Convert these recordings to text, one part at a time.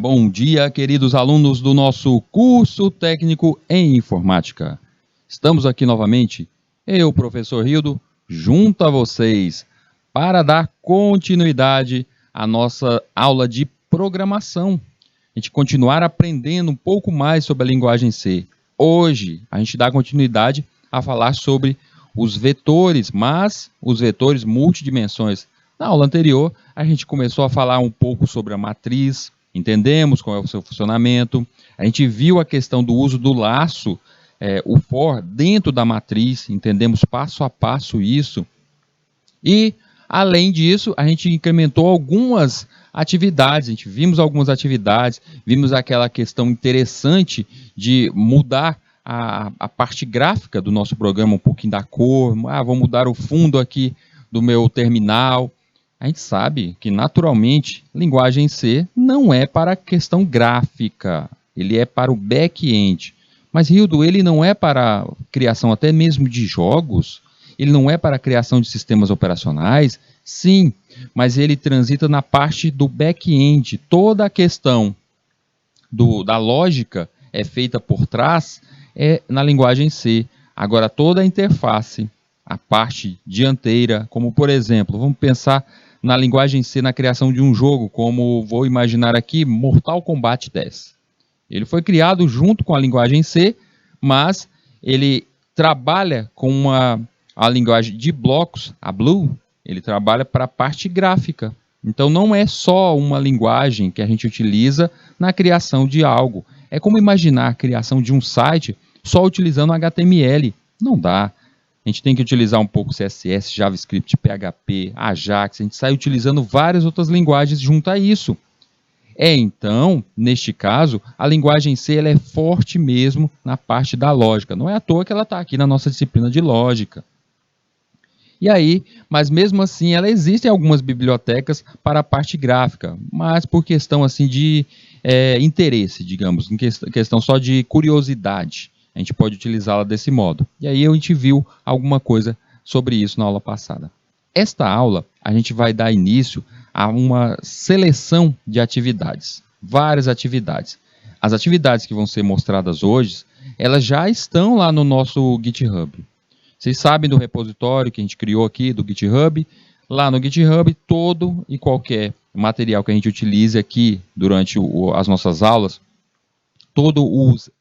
bom dia, queridos alunos do nosso curso técnico em informática. Estamos aqui novamente, eu, professor Rildo, junto a vocês, para dar continuidade à nossa aula de programação. A gente continuar aprendendo um pouco mais sobre a linguagem C. Hoje, a gente dá continuidade a falar sobre os vetores, mas os vetores multidimensões. Na aula anterior, a gente começou a falar um pouco sobre a matriz, entendemos qual é o seu funcionamento, a gente viu a questão do uso do laço, o for, dentro da matriz, entendemos passo a passo isso, e, além disso, a gente incrementou algumas atividades, vimos algumas atividades, vimos aquela questão interessante de mudar a parte gráfica do nosso programa, um pouquinho da cor, vou mudar o fundo aqui do meu terminal. A gente sabe que, naturalmente, linguagem C não é para a questão gráfica, ele é para o back-end. Mas, Rildo, ele não é para a criação até mesmo de jogos? Ele não é para a criação de sistemas operacionais? Sim, mas ele transita na parte do back-end. Toda a questão da lógica é feita por trás na linguagem C. Agora, toda a interface, a parte dianteira, como por exemplo, vamos pensar na linguagem C na criação de um jogo, como vou imaginar aqui, Mortal Kombat 10. Ele foi criado junto com a linguagem C, mas ele trabalha com a linguagem de blocos, a Blue, ele trabalha para a parte gráfica. Então não é só uma linguagem que a gente utiliza na criação de algo. É como imaginar a criação de um site só utilizando HTML. Não dá. A gente tem que utilizar um pouco CSS, JavaScript, PHP, Ajax, a gente sai utilizando várias outras linguagens junto a isso. Então, neste caso, a linguagem C ela é forte mesmo na parte da lógica. Não é à toa que ela está aqui na nossa disciplina de lógica. E aí, mas mesmo assim, ela existe em algumas bibliotecas para a parte gráfica, mas por questão assim de interesse, digamos, em questão só de curiosidade. A gente pode utilizá-la desse modo. E aí a gente viu alguma coisa sobre isso na aula passada. Esta aula, a gente vai dar início a uma seleção de atividades. Várias atividades. As atividades que vão ser mostradas hoje, elas já estão lá no nosso GitHub. Vocês sabem do repositório que a gente criou aqui, do GitHub. Lá no GitHub, todo e qualquer material que a gente utilize aqui durante as nossas aulas,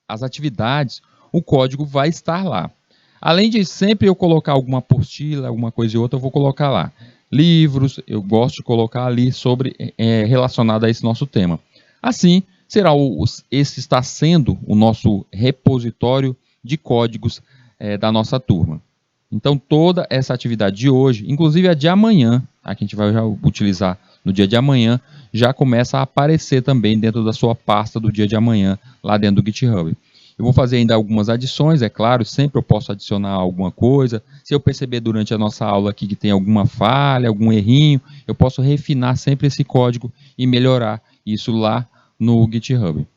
as atividades, o código vai estar lá. Além de sempre eu colocar alguma apostila, alguma coisa e outra, eu vou colocar lá. Livros, eu gosto de colocar ali relacionado a esse nosso tema. Assim, esse está sendo o nosso repositório de códigos da nossa turma. Então, toda essa atividade de hoje, inclusive a de amanhã, a que a gente vai já utilizar no dia de amanhã, já começa a aparecer também dentro da sua pasta do dia de amanhã, lá dentro do GitHub. Eu vou fazer ainda algumas adições, é claro, sempre eu posso adicionar alguma coisa. Se eu perceber durante a nossa aula aqui que tem alguma falha, algum errinho, eu posso refinar sempre esse código e melhorar isso lá no GitHub.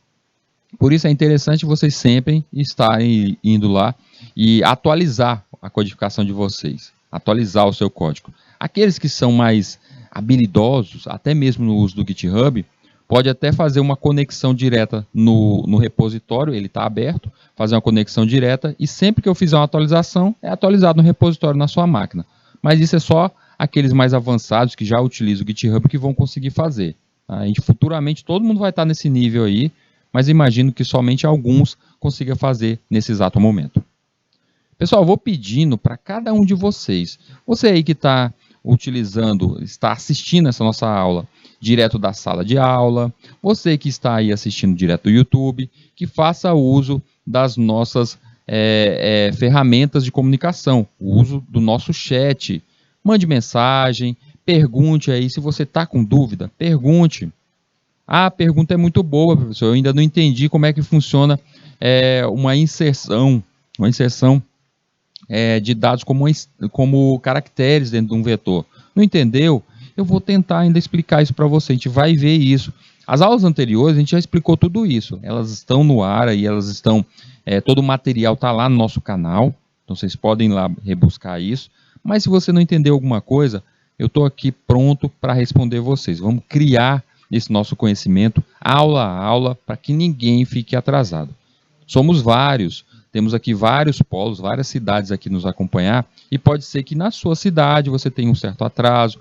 Por isso é interessante vocês sempre estarem indo lá e atualizar a codificação de vocês, atualizar o seu código. Aqueles que são mais habilidosos, até mesmo no uso do GitHub, pode até fazer uma conexão direta no repositório, ele está aberto, fazer uma conexão direta e sempre que eu fizer uma atualização, é atualizado no repositório na sua máquina. Mas isso é só aqueles mais avançados que já utilizam o GitHub que vão conseguir fazer. Tá? Futuramente todo mundo vai estar nesse nível aí, mas imagino que somente alguns consigam fazer nesse exato momento. Pessoal, eu vou pedindo para cada um de vocês, você aí que está assistindo essa nossa aula direto da sala de aula, você que está aí assistindo direto do YouTube, que faça uso das nossas ferramentas de comunicação, o uso do nosso chat. Mande mensagem, pergunte aí, se você está com dúvida, pergunte. A pergunta é muito boa, professor, eu ainda não entendi como é que funciona uma inserção de dados como caracteres dentro de um vetor. Não entendeu? Eu vou tentar ainda explicar isso para você, a gente vai ver isso. As aulas anteriores a gente já explicou tudo isso, elas estão no ar e elas estão, todo o material está lá no nosso canal, então vocês podem ir lá rebuscar isso, mas se você não entendeu alguma coisa, eu estou aqui pronto para responder vocês. Vamos criar esse nosso conhecimento, aula a aula, para que ninguém fique atrasado. Somos vários, temos aqui vários polos, várias cidades aqui nos acompanhar, e pode ser que na sua cidade você tenha um certo atraso,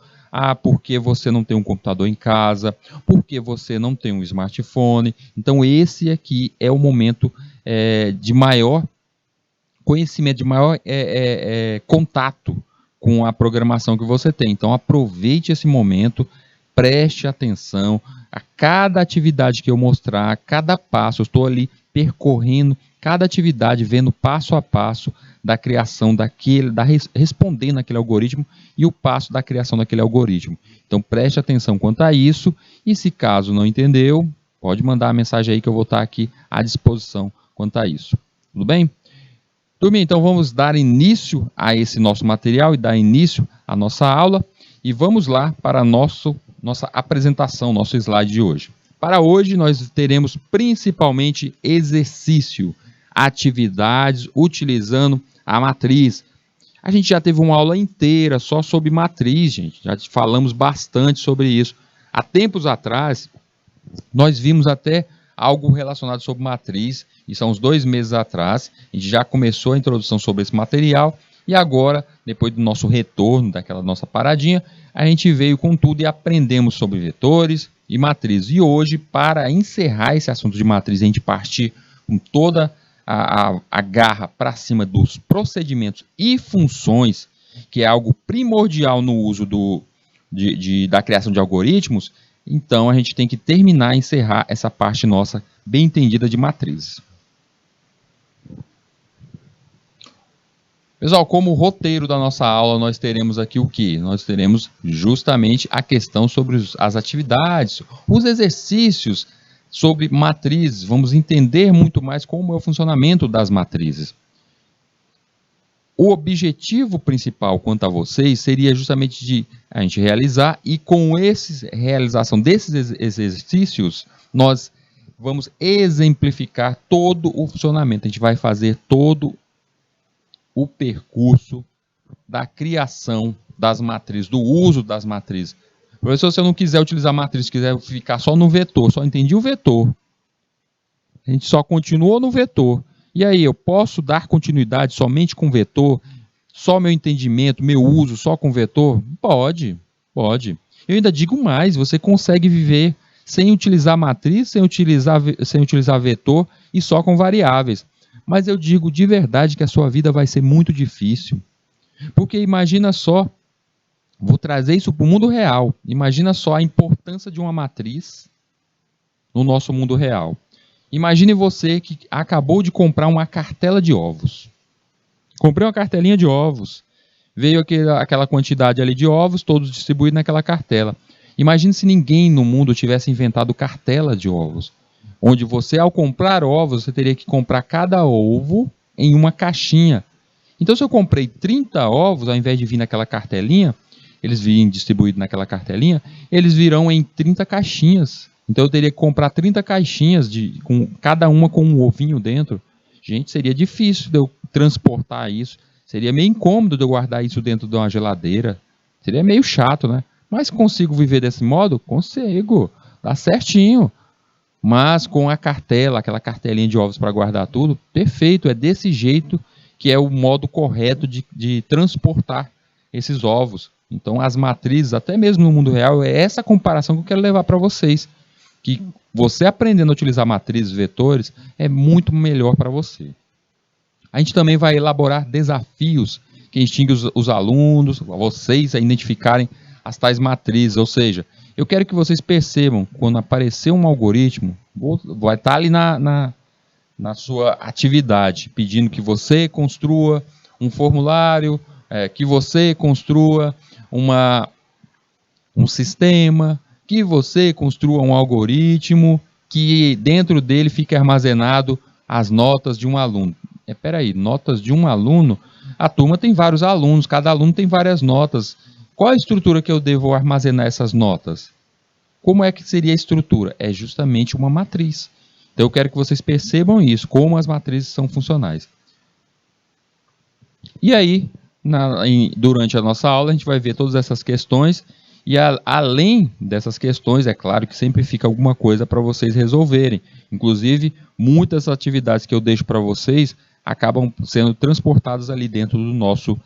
porque você não tem um computador em casa, porque você não tem um smartphone. Então esse aqui é o momento de maior conhecimento, de maior contato com a programação que você tem. Então aproveite esse momento, preste atenção a cada atividade que eu mostrar, a cada passo. Eu estou ali percorrendo cada atividade, vendo passo a passo da criação respondendo aquele algoritmo e o passo da criação daquele algoritmo. Então preste atenção quanto a isso, e se caso não entendeu, pode mandar a mensagem aí que eu vou estar aqui à disposição quanto a isso. Tudo bem? Turminha, então vamos dar início a esse nosso material e dar início à nossa aula, e vamos lá para a nossa apresentação, nosso slide de hoje. Para hoje nós teremos principalmente exercício, atividades utilizando a matriz. A gente já teve uma aula inteira só sobre matriz, gente, já falamos bastante sobre isso. Há tempos atrás, nós vimos até algo relacionado sobre matriz, isso há uns 2 meses atrás, a gente já começou a introdução sobre esse material, e agora, depois do nosso retorno, daquela nossa paradinha, a gente veio com tudo e aprendemos sobre vetores e matriz. E hoje, para encerrar esse assunto de matriz, a gente partir com toda a garra para cima dos procedimentos e funções, que é algo primordial no uso da criação de algoritmos. Então a gente tem que terminar e encerrar essa parte nossa bem entendida de matrizes. Pessoal, como roteiro da nossa aula, nós teremos aqui o quê? Nós teremos justamente a questão sobre as atividades, os exercícios sobre matrizes. Vamos entender muito mais como é o funcionamento das matrizes. O objetivo principal quanto a vocês seria justamente de a gente realizar, e com realização desses exercícios, nós vamos exemplificar todo o funcionamento. A gente vai fazer todo o percurso da criação das matrizes, do uso das matrizes. Professor, se eu não quiser utilizar matriz, quiser ficar só no vetor, só entendi o vetor, a gente só continuou no vetor. E aí, eu posso dar continuidade somente com vetor? Só meu entendimento, meu uso só com vetor? Pode, pode. Eu ainda digo mais, você consegue viver sem utilizar matriz, sem utilizar vetor e só com variáveis. Mas eu digo de verdade que a sua vida vai ser muito difícil. Porque imagina só, vou trazer isso para o mundo real. Imagina só a importância de uma matriz no nosso mundo real. Imagine você que acabou de comprar uma cartela de ovos. Comprei uma cartelinha de ovos. Veio aquela quantidade ali de ovos, todos distribuídos naquela cartela. Imagine se ninguém no mundo tivesse inventado cartela de ovos, onde você, ao comprar ovos, você teria que comprar cada ovo em uma caixinha. Então, se eu comprei 30 ovos, ao invés de vir naquela cartelinha, eles virem distribuídos naquela cartelinha, eles virão em 30 caixinhas. Então, eu teria que comprar 30 caixinhas, com cada uma com um ovinho dentro. Gente, seria difícil de eu transportar isso. Seria meio incômodo de eu guardar isso dentro de uma geladeira. Seria meio chato, né? Mas consigo viver desse modo? Consigo. Dá certinho. Mas com a cartela, aquela cartelinha de ovos para guardar tudo, perfeito. É desse jeito que é o modo correto de transportar esses ovos. Então, as matrizes, até mesmo no mundo real, é essa comparação que eu quero levar para vocês. Que você aprendendo a utilizar matrizes, vetores, é muito melhor para você. A gente também vai elaborar desafios que instiguem os alunos, vocês, a identificarem as tais matrizes. Ou seja, eu quero que vocês percebam, quando aparecer um algoritmo, vai estar ali na sua atividade, pedindo que você construa um formulário, que você construa um sistema, que você construa um algoritmo, que dentro dele fique armazenado as notas de um aluno. Peraí, notas de um aluno? A turma tem vários alunos, cada aluno tem várias notas. Qual a estrutura que eu devo armazenar essas notas? Como é que seria a estrutura? É justamente uma matriz. Então eu quero que vocês percebam isso, como as matrizes são funcionais. E aí, durante a nossa aula, a gente vai ver todas essas questões E além dessas questões, é claro que sempre fica alguma coisa para vocês resolverem. Inclusive, muitas atividades que eu deixo para vocês acabam sendo transportadas ali dentro do nosso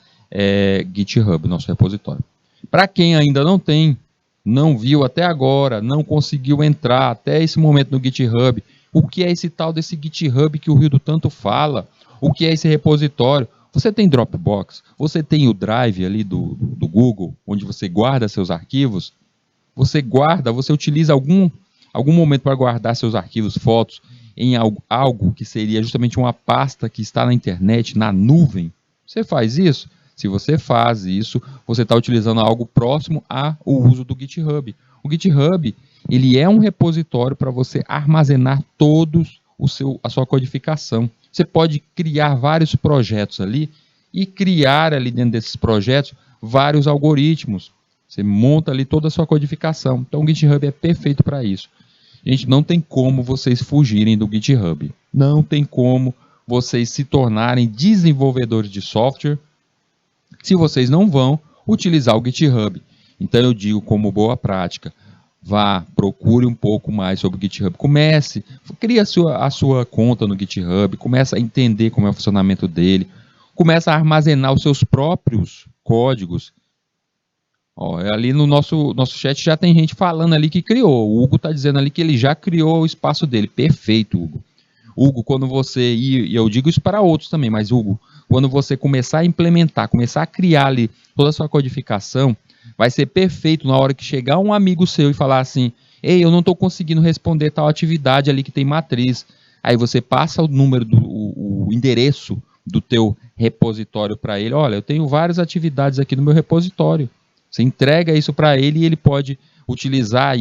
GitHub, nosso repositório. Para quem ainda não tem, não viu até agora, não conseguiu entrar até esse momento no GitHub, o que é esse tal desse GitHub que o Rildo tanto fala? O que é esse repositório? Você tem Dropbox, você tem o Drive ali do Google, onde você guarda seus arquivos. Você utiliza algum momento para guardar seus arquivos, fotos, em algo que seria justamente uma pasta que está na internet, na nuvem. Você faz isso? Se você faz isso, você está utilizando algo próximo ao uso do GitHub. O GitHub, ele é um repositório para você armazenar todos a sua codificação. Você pode criar vários projetos ali e criar ali dentro desses projetos vários algoritmos. Você monta ali toda a sua codificação. Então o GitHub é perfeito para isso. Gente, não tem como vocês fugirem do GitHub. Não tem como vocês se tornarem desenvolvedores de software se vocês não vão utilizar o GitHub. Então eu digo como boa prática, vá, procure um pouco mais sobre o GitHub, crie a sua conta no GitHub, comece a entender como é o funcionamento dele, comece a armazenar os seus próprios códigos. Ó, ali no nosso chat já tem gente falando ali que criou, o Hugo está dizendo ali que ele já criou o espaço dele, perfeito, Hugo. Hugo, quando você, e eu digo isso para outros também, mas Hugo, quando você começar a implementar, começar a criar ali toda a sua codificação, vai ser perfeito na hora que chegar um amigo seu e falar assim, ei, eu não estou conseguindo responder tal atividade ali que tem matriz. Aí você passa o número, o endereço do teu repositório para ele, olha, eu tenho várias atividades aqui no meu repositório. Você entrega isso para ele e ele pode utilizar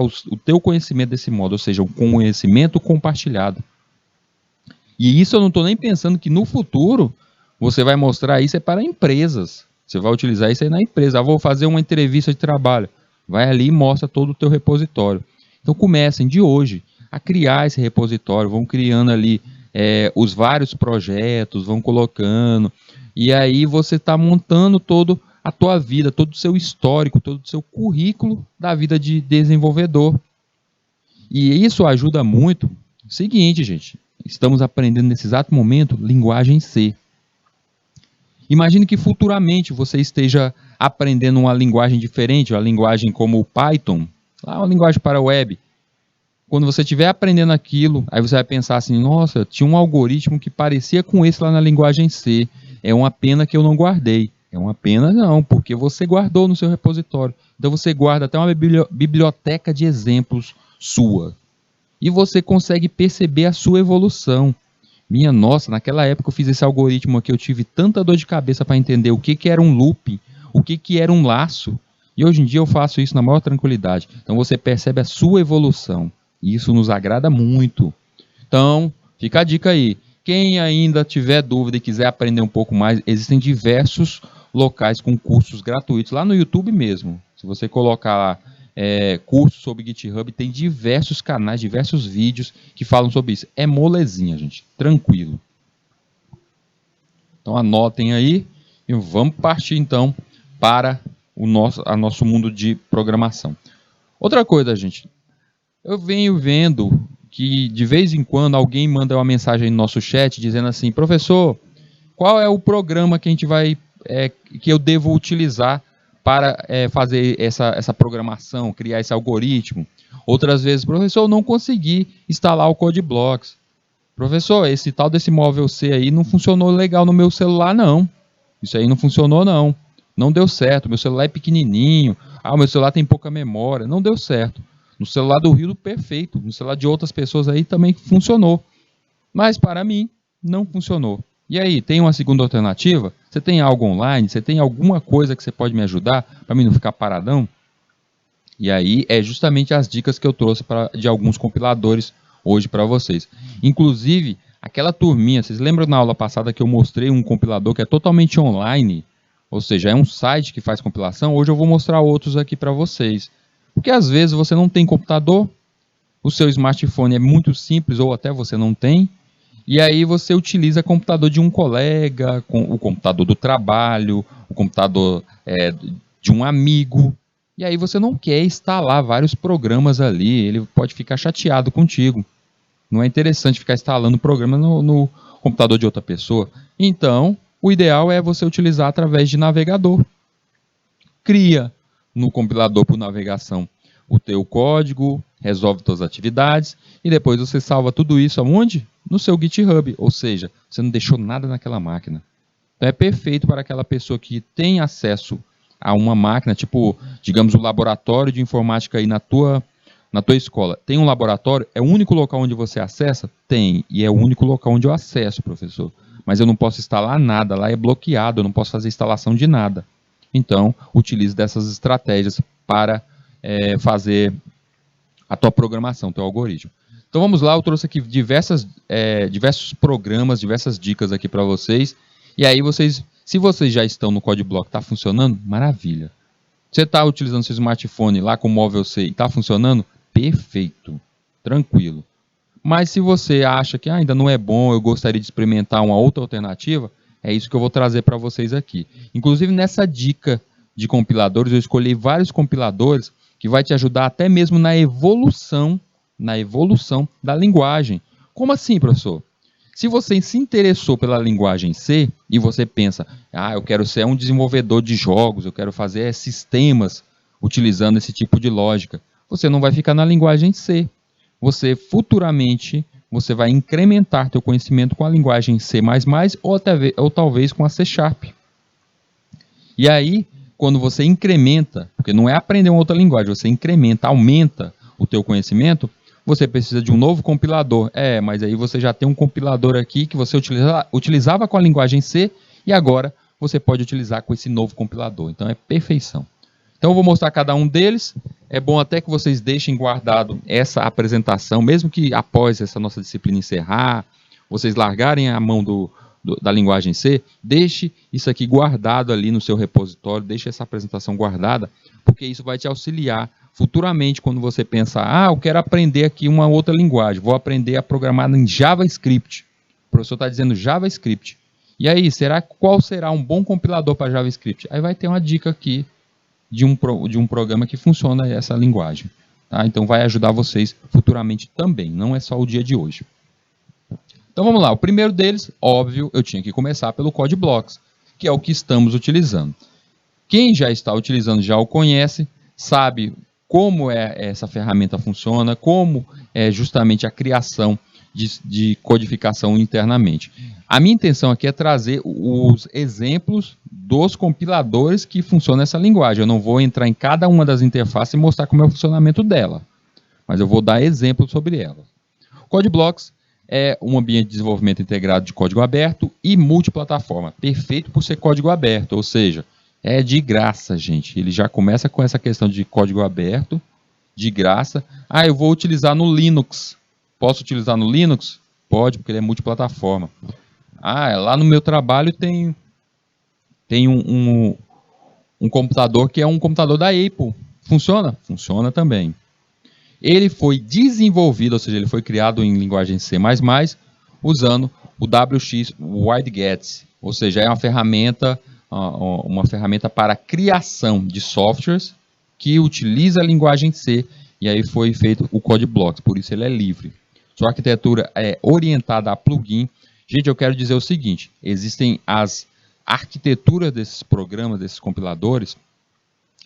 o teu conhecimento desse modo, ou seja, um conhecimento compartilhado. E isso eu não estou nem pensando que no futuro você vai mostrar isso para empresas. Você vai utilizar isso aí na empresa. Vou fazer uma entrevista de trabalho. Vai ali e mostra todo o teu repositório. Então comecem de hoje a criar esse repositório. Vão criando ali os vários projetos, vão colocando. E aí você está montando toda a tua vida, todo o seu histórico, todo o seu currículo da vida de desenvolvedor. E isso ajuda muito. Seguinte, gente. Estamos aprendendo nesse exato momento linguagem C. Imagine que futuramente você esteja aprendendo uma linguagem diferente, uma linguagem como o Python, uma linguagem para web. Quando você estiver aprendendo aquilo, aí você vai pensar assim, nossa, tinha um algoritmo que parecia com esse lá na linguagem C. É uma pena que eu não guardei. É uma pena não, porque você guardou no seu repositório. Então você guarda até uma biblioteca de exemplos sua. E você consegue perceber a sua evolução. Minha nossa, naquela época eu fiz esse algoritmo aqui, eu tive tanta dor de cabeça para entender o que era um looping, o que era um laço. E hoje em dia eu faço isso na maior tranquilidade. Então você percebe a sua evolução. E isso nos agrada muito. Então, fica a dica aí. Quem ainda tiver dúvida e quiser aprender um pouco mais, existem diversos locais com cursos gratuitos, lá no YouTube mesmo. Se você colocar lá cursos sobre GitHub, tem diversos canais, diversos vídeos que falam sobre isso. É molezinha, gente, tranquilo. Então anotem aí e vamos partir então para o nosso mundo de programação. Outra coisa, gente, eu venho vendo que de vez em quando alguém manda uma mensagem no nosso chat dizendo assim, professor, qual é o programa que a gente que eu devo utilizar para fazer essa programação, criar esse algoritmo? Outras vezes, professor, eu não consegui instalar o CodeBlocks. Professor, esse tal desse móvel C aí não funcionou legal no meu celular, não. Isso aí não funcionou, não. Não deu certo. Meu celular é pequenininho. O meu celular tem pouca memória. Não deu certo. No celular do Rio, perfeito. No celular de outras pessoas aí também funcionou. Mas para mim, não funcionou. E aí, tem uma segunda alternativa? Você tem algo online? Você tem alguma coisa que você pode me ajudar para mim não ficar paradão? E aí, é justamente as dicas que eu trouxe de alguns compiladores hoje para vocês. Inclusive, aquela turminha, vocês lembram na aula passada que eu mostrei um compilador que é totalmente online? Ou seja, é um site que faz compilação? Hoje eu vou mostrar outros aqui para vocês. Porque às vezes você não tem computador, o seu smartphone é muito simples ou até você não tem, e aí você utiliza o computador de um colega, o computador do trabalho, o computador de um amigo. E aí você não quer instalar vários programas ali, ele pode ficar chateado contigo. Não é interessante ficar instalando programa no computador de outra pessoa. Então, o ideal é você utilizar através de navegador. Cria no compilador por navegação o teu código, resolve suas atividades e depois você salva tudo isso aonde? No seu GitHub, ou seja, você não deixou nada naquela máquina. Então é perfeito para aquela pessoa que tem acesso a uma máquina, tipo, digamos, o laboratório de informática aí na tua escola. Tem um laboratório? É o único local onde você acessa? Tem, e é o único local onde eu acesso, professor. Mas eu não posso instalar nada, lá é bloqueado, eu não posso fazer instalação de nada. Então, utilize dessas estratégias para fazer a tua programação, teu algoritmo. Então vamos lá, eu trouxe aqui diversos programas, diversas dicas aqui para vocês. E aí se vocês já estão no CodeBlock, está funcionando? Maravilha. Você está utilizando seu smartphone lá com o móvel C e está funcionando? Perfeito, tranquilo. Mas se você acha que ainda não é bom, eu gostaria de experimentar uma outra alternativa, é isso que eu vou trazer para vocês aqui. Inclusive nessa dica de compiladores, eu escolhi vários compiladores que vai te ajudar até mesmo na evolução da linguagem. Como assim, professor? Se você se interessou pela linguagem C e você pensa, eu quero ser um desenvolvedor de jogos, eu quero fazer sistemas utilizando esse tipo de lógica, você não vai ficar na linguagem C. Você futuramente vai incrementar teu conhecimento com a linguagem C++ ou talvez com a C#. E aí, quando você incrementa, porque não é aprender uma outra linguagem, você incrementa, aumenta o teu conhecimento, você precisa de um novo compilador. Mas aí você já tem um compilador aqui que você utilizava com a linguagem C e agora você pode utilizar com esse novo compilador. Então é perfeição. Então eu vou mostrar cada um deles. É bom até que vocês deixem guardado essa apresentação, mesmo que após essa nossa disciplina encerrar, vocês largarem a mão da linguagem C, deixe isso aqui guardado ali no seu repositório, deixe essa apresentação guardada, porque isso vai te auxiliar futuramente quando você pensar, eu quero aprender aqui uma outra linguagem, vou aprender a programar em JavaScript. O professor está dizendo JavaScript. E aí, qual será um bom compilador para JavaScript? Aí vai ter uma dica aqui de um programa que funciona essa linguagem. Tá? Então vai ajudar vocês futuramente também, não é só o dia de hoje. Então vamos lá, o primeiro deles, óbvio, eu tinha que começar pelo CodeBlocks, que é o que estamos utilizando. Quem já está utilizando já o conhece, sabe como essa ferramenta funciona, como é justamente a criação de codificação internamente. A minha intenção aqui é trazer os exemplos dos compiladores que funcionam nessa linguagem. Eu não vou entrar em cada uma das interfaces e mostrar como é o funcionamento dela, mas eu vou dar exemplos sobre ela. O CodeBlocks é um ambiente de desenvolvimento integrado de código aberto e multiplataforma, perfeito por ser código aberto, ou seja, é de graça, gente. Ele já começa com essa questão de código aberto, de graça. Eu vou utilizar no Linux. Posso utilizar no Linux? Pode, porque ele é multiplataforma. Lá no meu trabalho tem um computador que é um computador da Apple. Funciona? Funciona também. Ele foi desenvolvido, ou seja, ele foi criado em linguagem C++, usando o WX WideGets, ou seja, é uma ferramenta para criação de softwares que utiliza a linguagem C, e aí foi feito o CodeBlocks, por isso ele é livre. Sua arquitetura é orientada a plugin. Gente, eu quero dizer o seguinte, existem as arquiteturas desses programas, desses compiladores.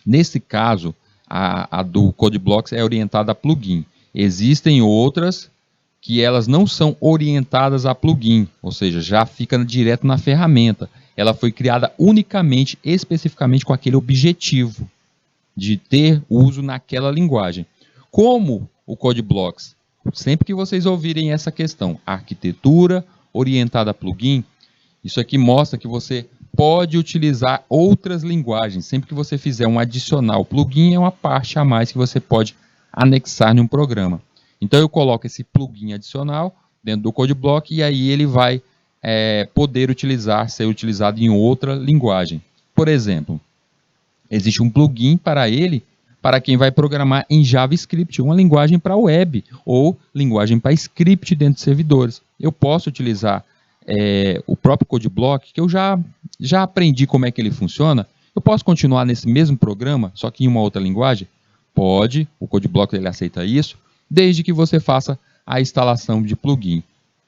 Nesse caso, a do CodeBlocks é orientada a plugin. Existem outras que elas não são orientadas a plugin, ou seja, já fica direto na ferramenta. Ela foi criada unicamente, especificamente com aquele objetivo de ter uso naquela linguagem. Como o CodeBlocks, sempre que vocês ouvirem essa questão, arquitetura orientada a plugin, isso aqui mostra que você pode utilizar outras linguagens. Sempre que você fizer um adicional, plugin é uma parte a mais que você pode anexar em um programa. Então eu coloco esse plugin adicional dentro do CodeBlock e aí ele vai poder ser utilizado em outra linguagem. Por exemplo, existe um plugin para quem vai programar em JavaScript, uma linguagem para web ou linguagem para script dentro de servidores. Eu posso utilizar o próprio CodeBlock, que eu já aprendi como é que ele funciona, Eu posso continuar nesse mesmo programa, só que em uma outra linguagem? Pode, o CodeBlox ele aceita isso, desde que você faça a instalação de plugin.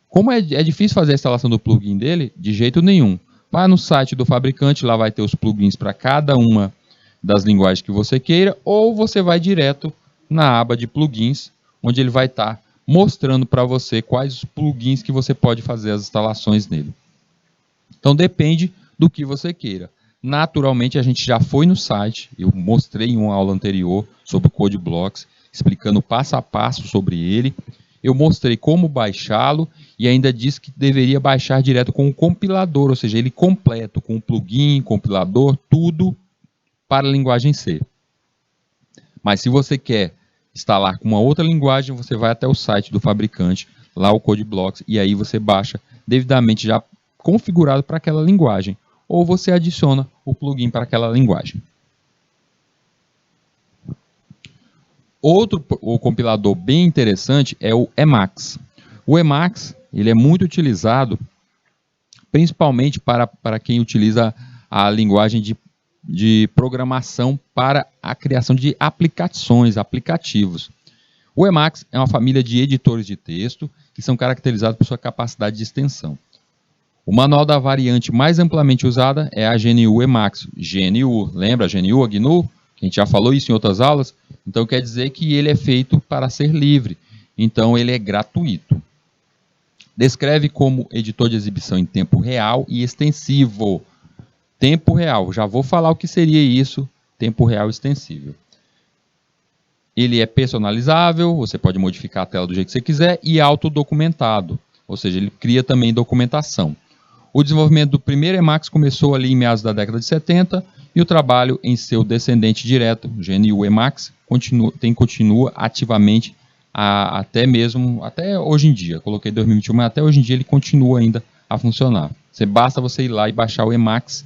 Como é difícil fazer a instalação do plugin dele? De jeito nenhum. Vá no site do fabricante, lá vai ter os plugins para cada uma das linguagens que você queira, ou você vai direto na aba de plugins, onde ele vai estar mostrando para você quais os plugins que você pode fazer as instalações nele. Então depende do que você queira. Naturalmente a gente já foi no site, eu mostrei em uma aula anterior sobre o CodeBlox, explicando passo a passo sobre ele. Eu mostrei como baixá-lo e ainda disse que deveria baixar direto com o compilador, ou seja, ele completo, com o plugin, compilador, tudo para a linguagem C. Mas se você quer instalar com uma outra linguagem, você vai até o site do fabricante, lá o CodeBlox, e aí você baixa devidamente já configurado para aquela linguagem, ou você adiciona o plugin para aquela linguagem. Outro compilador bem interessante é o Emacs. O Emacs ele é muito utilizado principalmente para quem utiliza a linguagem de programação para a criação de aplicações, aplicativos. O Emacs é uma família de editores de texto que são caracterizados por sua capacidade de extensão. O manual da variante mais amplamente usada é a GNU Emacs. GNU, lembra? GNU, GNU? Que a gente já falou isso em outras aulas. Então quer dizer que ele é feito para ser livre. Então ele é gratuito. Descreve como editor de exibição em tempo real e extensivo. Tempo real, já vou falar o que seria isso, tempo real extensível. Ele é personalizável, você pode modificar a tela do jeito que você quiser e autodocumentado, ou seja, ele cria também documentação. O desenvolvimento do primeiro Emacs começou ali em meados da década de 70 e o trabalho em seu descendente direto, GNU Emacs, continua ativamente até hoje em dia. Coloquei 2021, mas até hoje em dia ele continua ainda a funcionar. Basta você ir lá e baixar o Emacs,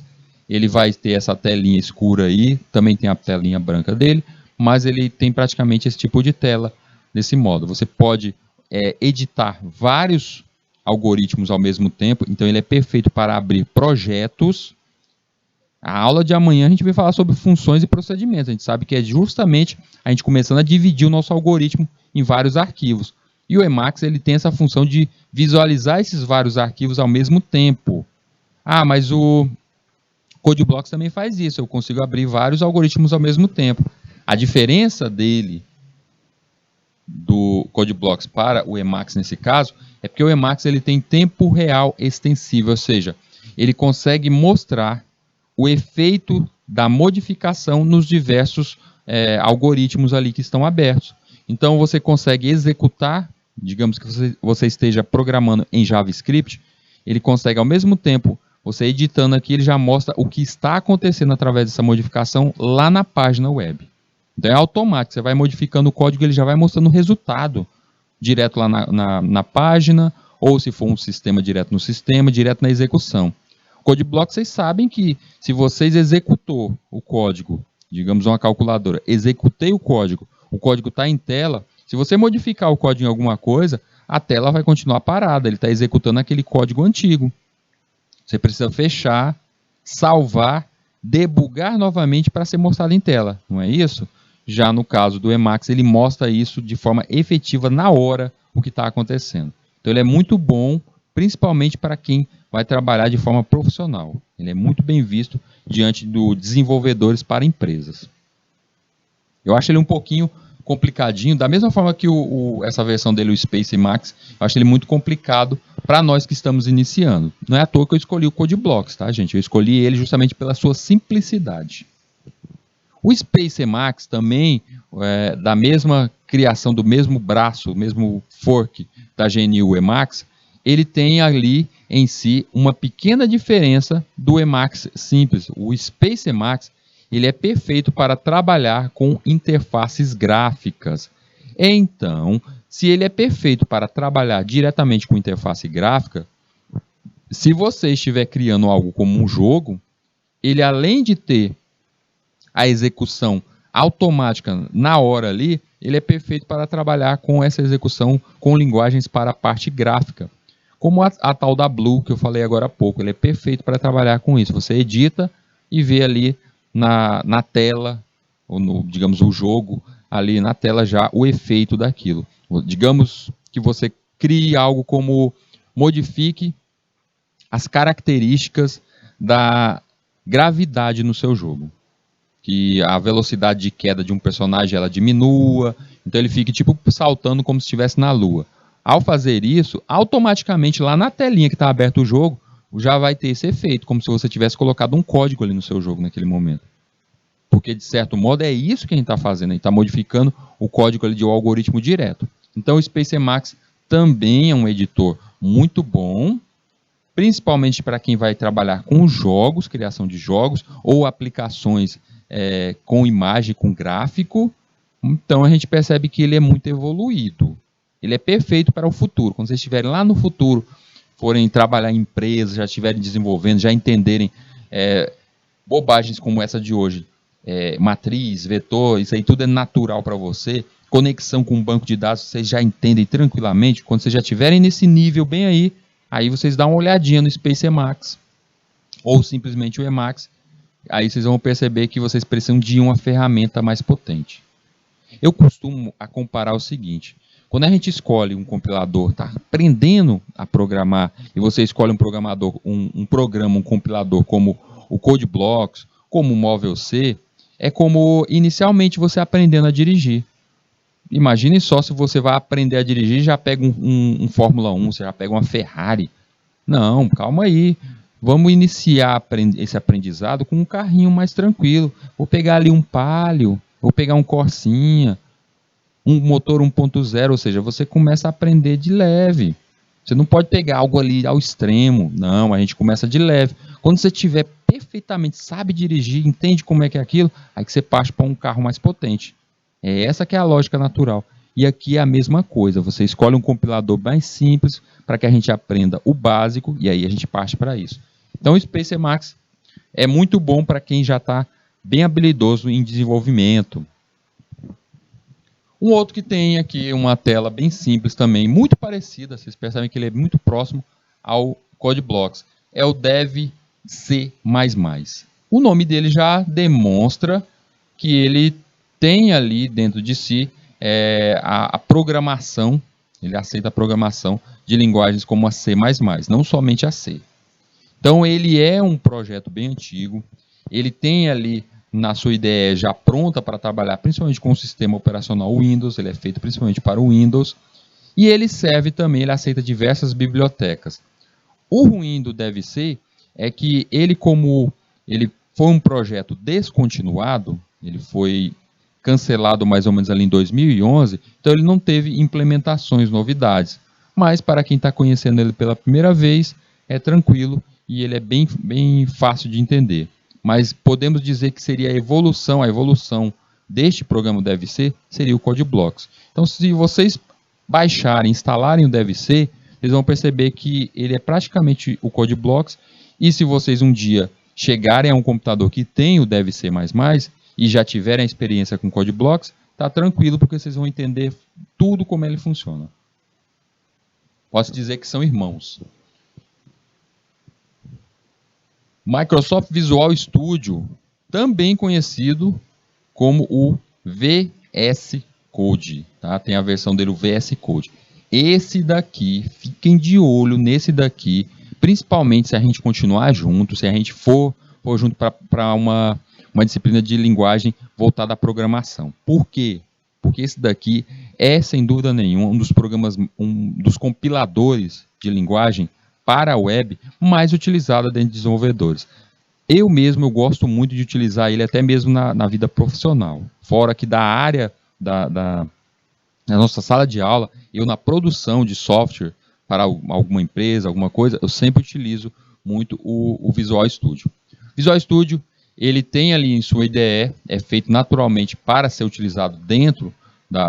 ele vai ter essa telinha escura aí, também tem a telinha branca dele, mas ele tem praticamente esse tipo de tela desse modo. Você pode editar vários algoritmos ao mesmo tempo, então ele é perfeito para abrir projetos. A aula de amanhã a gente vai falar sobre funções e procedimentos. A gente sabe que é justamente a gente começando a dividir o nosso algoritmo em vários arquivos. E o Emacs ele tem essa função de visualizar esses vários arquivos ao mesmo tempo. Ah, mas o CodeBlox também faz isso. Eu consigo abrir vários algoritmos ao mesmo tempo. A diferença dele do CodeBlox para o Emacs nesse caso é porque o Emacs ele tem tempo real extensível, ou seja, ele consegue mostrar o efeito da modificação nos diversos algoritmos ali que estão abertos. Então você consegue executar, digamos que você esteja programando em JavaScript, ele consegue ao mesmo tempo, você editando aqui, ele já mostra o que está acontecendo através dessa modificação lá na página web. Então é automático, você vai modificando o código, ele já vai mostrando o resultado direto lá na página, ou se for um sistema direto no sistema, direto na execução. CodeBlox, vocês sabem que se vocês executou o código, digamos uma calculadora, executei o código está em tela, se você modificar o código em alguma coisa, a tela vai continuar parada, ele está executando aquele código antigo. Você precisa fechar, salvar, debugar novamente para ser mostrado em tela, não é isso? Já no caso do Emacs, ele mostra isso de forma efetiva na hora o que está acontecendo. Então ele é muito bom, principalmente para quem vai trabalhar de forma profissional. Ele é muito bem visto diante dos desenvolvedores para empresas. Eu acho ele um pouquinho complicadinho, da mesma forma que essa versão dele, o Space Emacs, eu acho ele muito complicado para nós que estamos iniciando. Não é à toa que eu escolhi o CodeBlox, tá, gente? Eu escolhi ele justamente pela sua simplicidade. O Space Emacs também, da mesma criação, do mesmo braço, mesmo fork da GNU Emacs, ele tem ali em si uma pequena diferença do Emacs simples. O Space Emacs ele é perfeito para trabalhar com interfaces gráficas. Então, se ele é perfeito para trabalhar diretamente com interface gráfica, se você estiver criando algo como um jogo, ele além de ter a execução automática na hora ali, ele é perfeito para trabalhar com essa execução com linguagens para a parte gráfica. Como a tal da Blue, que eu falei agora há pouco, ele é perfeito para trabalhar com isso. Você edita e vê ali na tela, ou digamos, o jogo ali na tela já o efeito daquilo. Digamos que você crie algo como modifique as características da gravidade no seu jogo. Que a velocidade de queda de um personagem ela diminua, então ele fique tipo saltando como se estivesse na lua. Ao fazer isso, automaticamente lá na telinha que está aberto o jogo, já vai ter esse efeito, como se você tivesse colocado um código ali no seu jogo naquele momento. Porque, de certo modo, é isso que a gente está fazendo. A gente está modificando o código ali de um algoritmo direto. Então, o Space Emacs também é um editor muito bom, principalmente para quem vai trabalhar com jogos, criação de jogos, ou aplicações com imagem, com gráfico. Então, a gente percebe que ele é muito evoluído. Ele é perfeito para o futuro. Quando vocês estiverem lá no futuro, forem trabalhar em empresas, já estiverem desenvolvendo, já entenderem bobagens como essa de hoje, matriz, vetor, isso aí tudo é natural para você, conexão com um banco de dados, vocês já entendem tranquilamente. Quando vocês já estiverem nesse nível bem aí vocês dão uma olhadinha no Space Emacs, ou simplesmente o Emacs, aí vocês vão perceber que vocês precisam de uma ferramenta mais potente. Eu costumo comparar o seguinte: quando a gente escolhe um compilador, está aprendendo a programar, e você escolhe um programador, um programa, um compilador como o CodeBlocks, como o Móvel C, é como inicialmente você aprendendo a dirigir. Imagine só se você vai aprender a dirigir e já pega um Fórmula 1, você já pega uma Ferrari. Não, calma aí. Vamos iniciar esse aprendizado com um carrinho mais tranquilo. Vou pegar ali um Palio, vou pegar um Corsinha, um motor 1.0, ou seja, você começa a aprender de leve. Você não pode pegar algo ali ao extremo. Não, a gente começa de leve. Quando você tiver perfeitamente, sabe dirigir, entende como é que é aquilo, aí que você parte para um carro mais potente. É essa que é a lógica natural. E aqui é a mesma coisa. Você escolhe um compilador mais simples para que a gente aprenda o básico e aí a gente parte para isso. Então o Space Emacs é muito bom para quem já está bem habilidoso em desenvolvimento. Um outro que tem aqui uma tela bem simples também, muito parecida, vocês percebem que ele é muito próximo ao CodeBlocks, é o Dev C++. O nome dele já demonstra que ele tem ali dentro de si a programação, ele aceita a programação de linguagens como a C++, não somente a C. Então ele é um projeto bem antigo, ele tem ali na sua IDE já pronta para trabalhar principalmente com o sistema operacional Windows, ele é feito principalmente para o Windows, e ele serve também, ele aceita diversas bibliotecas. O ruim do DevC é que ele foi um projeto descontinuado, ele foi cancelado mais ou menos ali em 2011, então ele não teve implementações, novidades. Mas para quem está conhecendo ele pela primeira vez, é tranquilo e ele é bem fácil de entender. Mas podemos dizer que seria a evolução deste programa DevC seria o CodeBlocks. Então, se vocês baixarem, instalarem o DevC, vocês vão perceber que ele é praticamente o CodeBlocks, e se vocês um dia chegarem a um computador que tem o DevC++ e já tiverem a experiência com CodeBlocks, tá tranquilo, porque vocês vão entender tudo como ele funciona. Posso dizer que são irmãos. Microsoft Visual Studio, também conhecido como o VS Code, tá? Tem a versão dele, o VS Code. Esse daqui, fiquem de olho nesse daqui, principalmente se a gente continuar junto, se a gente for junto para uma disciplina de linguagem voltada à programação. Por quê? Porque esse daqui é, sem dúvida nenhuma, um dos compiladores de linguagem para a web mais utilizada dentro de desenvolvedores. Eu gosto muito de utilizar ele até mesmo na vida profissional. Fora que da área na nossa sala de aula, eu na produção de software para alguma empresa, alguma coisa, eu sempre utilizo muito o Visual Studio. Visual Studio, ele tem ali em sua IDE, é feito naturalmente para ser utilizado dentro,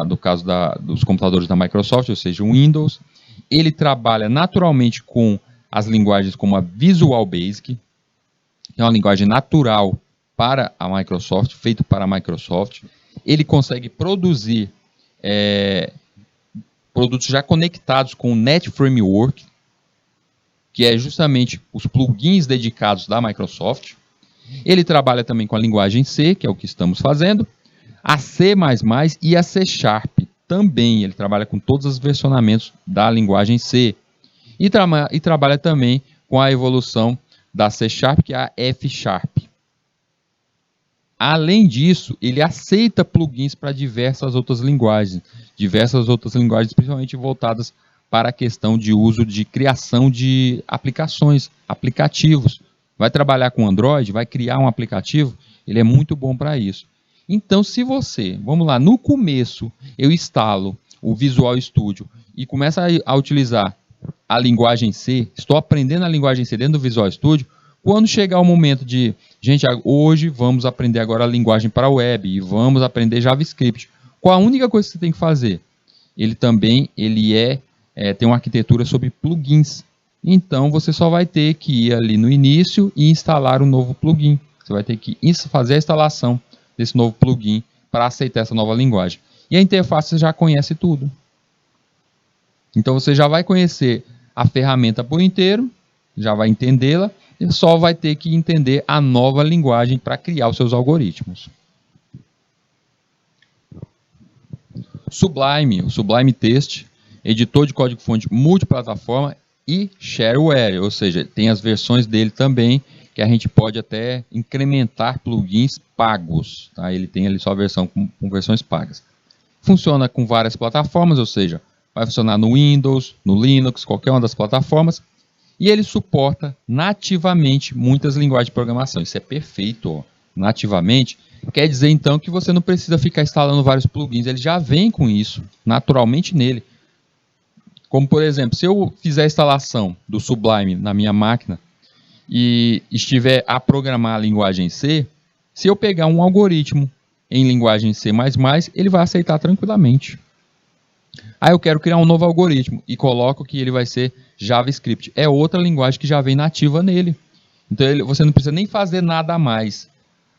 do caso dos computadores da Microsoft, ou seja, o Windows. Ele trabalha naturalmente com as linguagens como a Visual Basic, que é uma linguagem natural para a Microsoft, feito para a Microsoft. Ele consegue produzir produtos já conectados com o Net Framework, que é justamente os plugins dedicados da Microsoft. Ele trabalha também com a linguagem C, que é o que estamos fazendo, a C++ e a C Sharp também. Ele trabalha com todos os versionamentos da linguagem C. E trabalha também com a evolução da C Sharp, que é a F Sharp. Além disso, ele aceita plugins para diversas outras linguagens, principalmente voltadas para a questão de uso de criação de aplicações, aplicativos. Vai trabalhar com Android, vai criar um aplicativo, ele é muito bom para isso. Então, se você, vamos lá, no começo eu instalo o Visual Studio e começo a utilizar a linguagem C, estou aprendendo a linguagem C dentro do Visual Studio, quando chegar o momento de, gente, hoje vamos aprender agora a linguagem para a web e vamos aprender JavaScript, qual a única coisa que você tem que fazer? Ele tem uma arquitetura sobre plugins. Então, você só vai ter que ir ali no início e instalar um novo plugin. Você vai ter que fazer a instalação desse novo plugin para aceitar essa nova linguagem. E a interface você já conhece tudo. Então, você já vai conhecer a ferramenta por inteiro, já vai entendê-la, e só vai ter que entender a nova linguagem para criar os seus algoritmos. Sublime, o Sublime Text, editor de código-fonte multiplataforma e shareware, ou seja, tem as versões dele também, que a gente pode até incrementar plugins pagos. Tá? Ele tem ali só a versão com versões pagas. Funciona com várias plataformas, ou seja, vai funcionar no Windows, no Linux, qualquer uma das plataformas. E ele suporta nativamente muitas linguagens de programação. Isso é perfeito, ó. Nativamente. Quer dizer, então, que você não precisa ficar instalando vários plugins. Ele já vem com isso, naturalmente nele. Como, por exemplo, se eu fizer a instalação do Sublime na minha máquina e estiver a programar a linguagem C, se eu pegar um algoritmo em linguagem C++, ele vai aceitar tranquilamente. Aí eu quero criar um novo algoritmo e coloco que ele vai ser JavaScript. É outra linguagem que já vem nativa nele. Então você não precisa nem fazer nada a mais.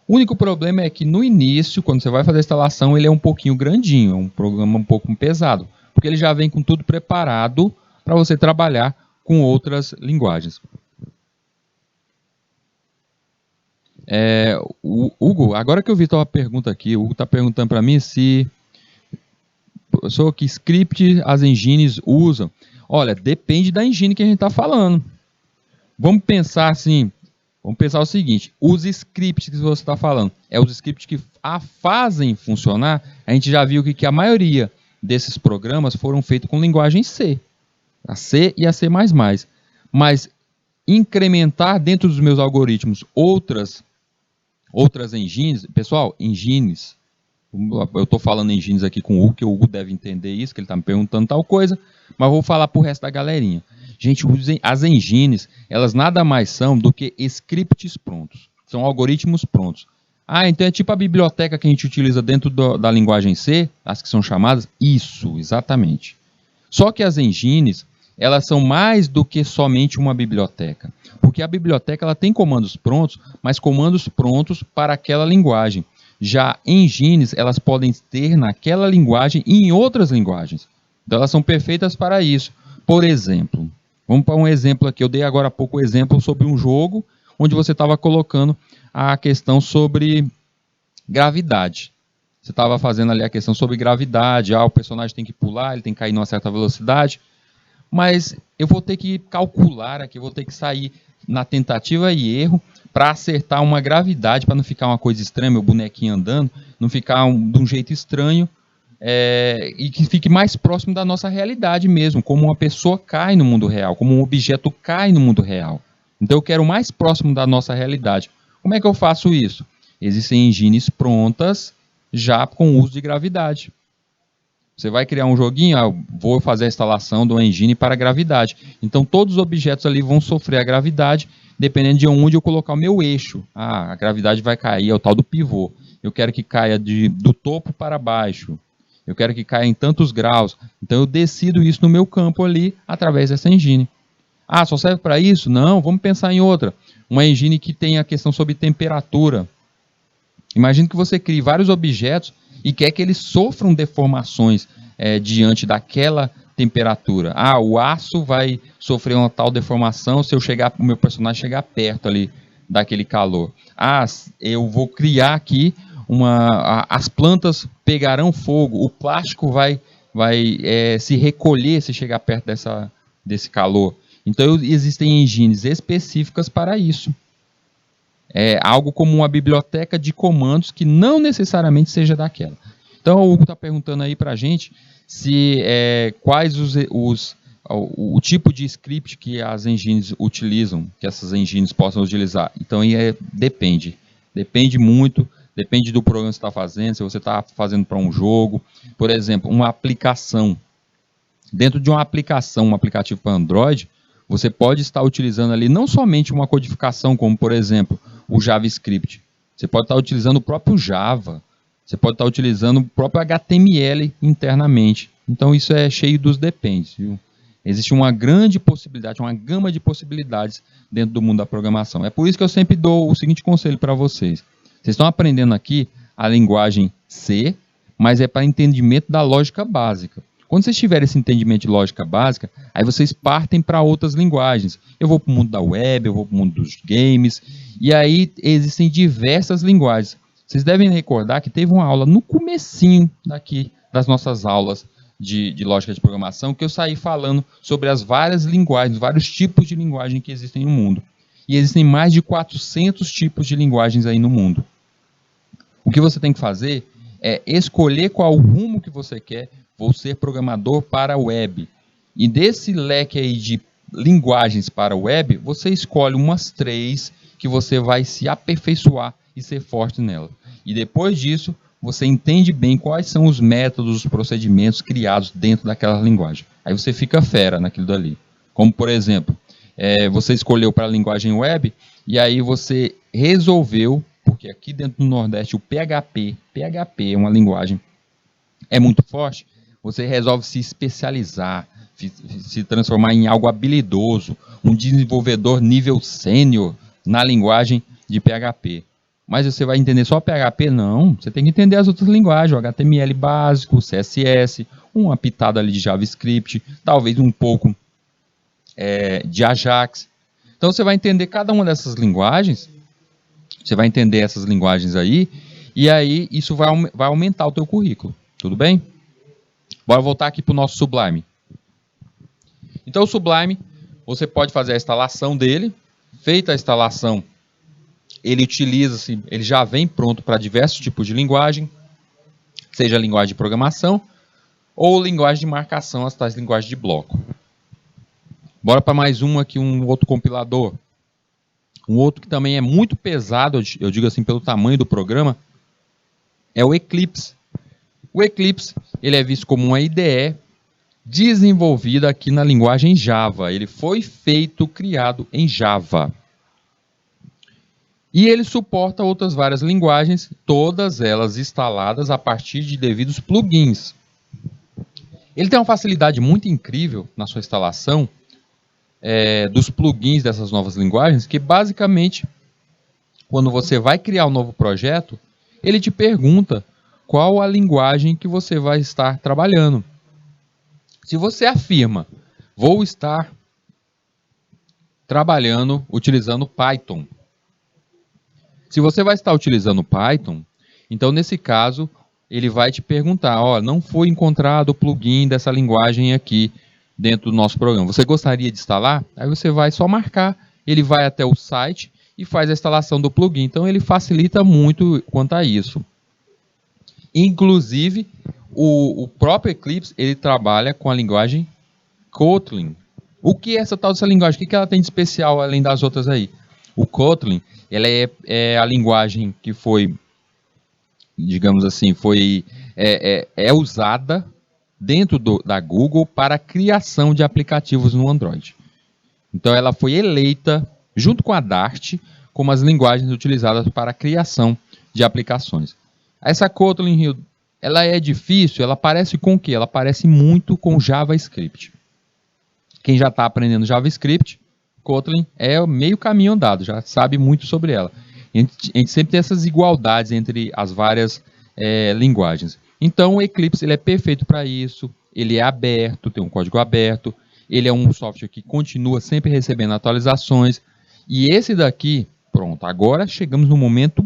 O único problema é que no início, quando você vai fazer a instalação, ele é um pouquinho grandinho, é um programa um pouco pesado, porque ele já vem com tudo preparado para você trabalhar com outras linguagens. O Hugo, agora que eu vi a pergunta aqui, o Hugo está perguntando para mim se professor, que script as engines usam? Olha, depende da engine que a gente está falando. Vamos pensar assim, vamos pensar o seguinte, os scripts que você está falando, os scripts que a fazem funcionar, a gente já viu que a maioria desses programas foram feitos com linguagem C, a C e a C++. Mas incrementar dentro dos meus algoritmos outras engines, pessoal, engines, eu estou falando engines aqui com o Hugo, que o Hugo deve entender isso, que ele está me perguntando tal coisa, mas vou falar para o resto da galerinha. Gente, as engines, elas nada mais são do que scripts prontos, são algoritmos prontos. Ah, então é tipo a biblioteca que a gente utiliza dentro da linguagem C, as que são chamadas? Isso, exatamente. Só que as engines, elas são mais do que somente uma biblioteca, porque a biblioteca ela tem comandos prontos, mas comandos prontos para aquela linguagem. Já engines, elas podem ter naquela linguagem e em outras linguagens. Então, elas são perfeitas para isso. Por exemplo, vamos para um exemplo aqui. Eu dei agora há pouco o exemplo sobre um jogo onde você estava colocando a questão sobre gravidade. Você estava fazendo ali a questão sobre gravidade. O personagem tem que pular, ele tem que cair numa certa velocidade. Mas eu vou ter que calcular aqui, vou ter que sair na tentativa e erro para acertar uma gravidade, para não ficar uma coisa estranha, meu bonequinho andando, não ficar de um jeito estranho, e que fique mais próximo da nossa realidade mesmo, como uma pessoa cai no mundo real, como um objeto cai no mundo real. Então eu quero mais próximo da nossa realidade. Como é que eu faço isso? Existem engines prontas já com uso de gravidade. Você vai criar um joguinho, vou fazer a instalação do engine para gravidade. Então todos os objetos ali vão sofrer a gravidade, dependendo de onde eu colocar o meu eixo. A gravidade vai cair, é o tal do pivô. Eu quero que caia do topo para baixo. Eu quero que caia em tantos graus. Então eu decido isso no meu campo ali, através dessa engine. Só serve para isso? Não, vamos pensar em outra. Uma engine que tem a questão sobre temperatura. Imagine que você crie vários objetos e quer que eles sofram deformações diante daquela temperatura. O aço vai sofrer uma tal deformação se o meu personagem chegar perto ali daquele calor. Eu vou criar aqui as plantas pegarão fogo, o plástico vai se recolher se chegar perto desse calor. Então existem engines específicas para isso. É algo como uma biblioteca de comandos que não necessariamente seja daquela. Então o Hugo está perguntando aí para a gente quais o tipo de script que as engines utilizam, que essas engines possam utilizar. Então depende muito, depende do programa que você está fazendo, se você está fazendo para um jogo, por exemplo, uma aplicação. Dentro de uma aplicação, um aplicativo para Android, você pode estar utilizando ali não somente uma codificação, como por exemplo, o JavaScript. Você pode estar utilizando o próprio Java, você pode estar utilizando o próprio HTML internamente. Então isso é cheio dos dependes, viu? Existe uma grande possibilidade, uma gama de possibilidades dentro do mundo da programação. É por isso que eu sempre dou o seguinte conselho para vocês. Vocês estão aprendendo aqui a linguagem C, mas é para entendimento da lógica básica. Quando vocês tiverem esse entendimento de lógica básica, aí vocês partem para outras linguagens. Eu vou para o mundo da web, eu vou para o mundo dos games, e aí existem diversas linguagens. Vocês devem recordar que teve uma aula no comecinho daqui das nossas aulas de lógica de programação, que eu saí falando sobre as várias linguagens, vários tipos de linguagem que existem no mundo. E existem mais de 400 tipos de linguagens aí no mundo. O que você tem que fazer é escolher qual rumo que você quer. Vou ser programador para a web. E desse leque aí de linguagens para a web, você escolhe umas 3 que você vai se aperfeiçoar e ser forte nela. E depois disso, você entende bem quais são os métodos, os procedimentos criados dentro daquela linguagem. Aí você fica fera naquilo dali. Como, por exemplo, você escolheu para a linguagem web e aí você resolveu, porque aqui dentro do Nordeste o PHP é uma linguagem, é muito forte, você resolve se especializar, se transformar em algo habilidoso, um desenvolvedor nível sênior na linguagem de PHP. Mas você vai entender só PHP? Não, você tem que entender as outras linguagens, o HTML básico, o CSS, uma pitada ali de JavaScript, talvez um pouco de Ajax. Então você vai entender cada uma dessas linguagens, você vai entender essas linguagens aí, e aí isso vai aumentar o teu currículo, tudo bem? Bora voltar aqui para o nosso Sublime. Então o Sublime, você pode fazer a instalação dele, feita a instalação, ele ele já vem pronto para diversos tipos de linguagem, seja linguagem de programação ou linguagem de marcação, as tais linguagens de bloco. Bora para mais um aqui, um outro compilador. Um outro que também é muito pesado, eu digo assim, pelo tamanho do programa, é o Eclipse. O Eclipse, ele é visto como uma IDE desenvolvida aqui na linguagem Java. Ele foi criado em Java. E ele suporta outras várias linguagens, todas elas instaladas a partir de devidos plugins. Ele tem uma facilidade muito incrível na sua instalação dos plugins dessas novas linguagens, que basicamente, quando você vai criar um novo projeto, ele te pergunta qual a linguagem que você vai estar trabalhando. Se você afirma, vou estar trabalhando utilizando Python. Se você vai estar utilizando Python, então nesse caso, ele vai te perguntar, não foi encontrado o plugin dessa linguagem aqui dentro do nosso programa. Você gostaria de instalar? Aí você vai só marcar, ele vai até o site e faz a instalação do plugin. Então ele facilita muito quanto a isso. Inclusive, o próprio Eclipse, ele trabalha com a linguagem Kotlin. O que é essa tal dessa linguagem? O que ela tem de especial além das outras aí? O Kotlin, ela é a linguagem que foi, digamos assim, é usada dentro da Google para a criação de aplicativos no Android. Então ela foi eleita, junto com a Dart, como as linguagens utilizadas para a criação de aplicações. Essa Kotlin, ela é difícil, ela parece com o quê? Ela parece muito com JavaScript. Quem já está aprendendo JavaScript, Kotlin é meio caminho andado, já sabe muito sobre ela. A gente sempre tem essas igualdades entre as várias linguagens. Então o Eclipse ele é perfeito para isso, ele é aberto, tem um código aberto, ele é um software que continua sempre recebendo atualizações, e esse daqui, pronto, agora chegamos no momento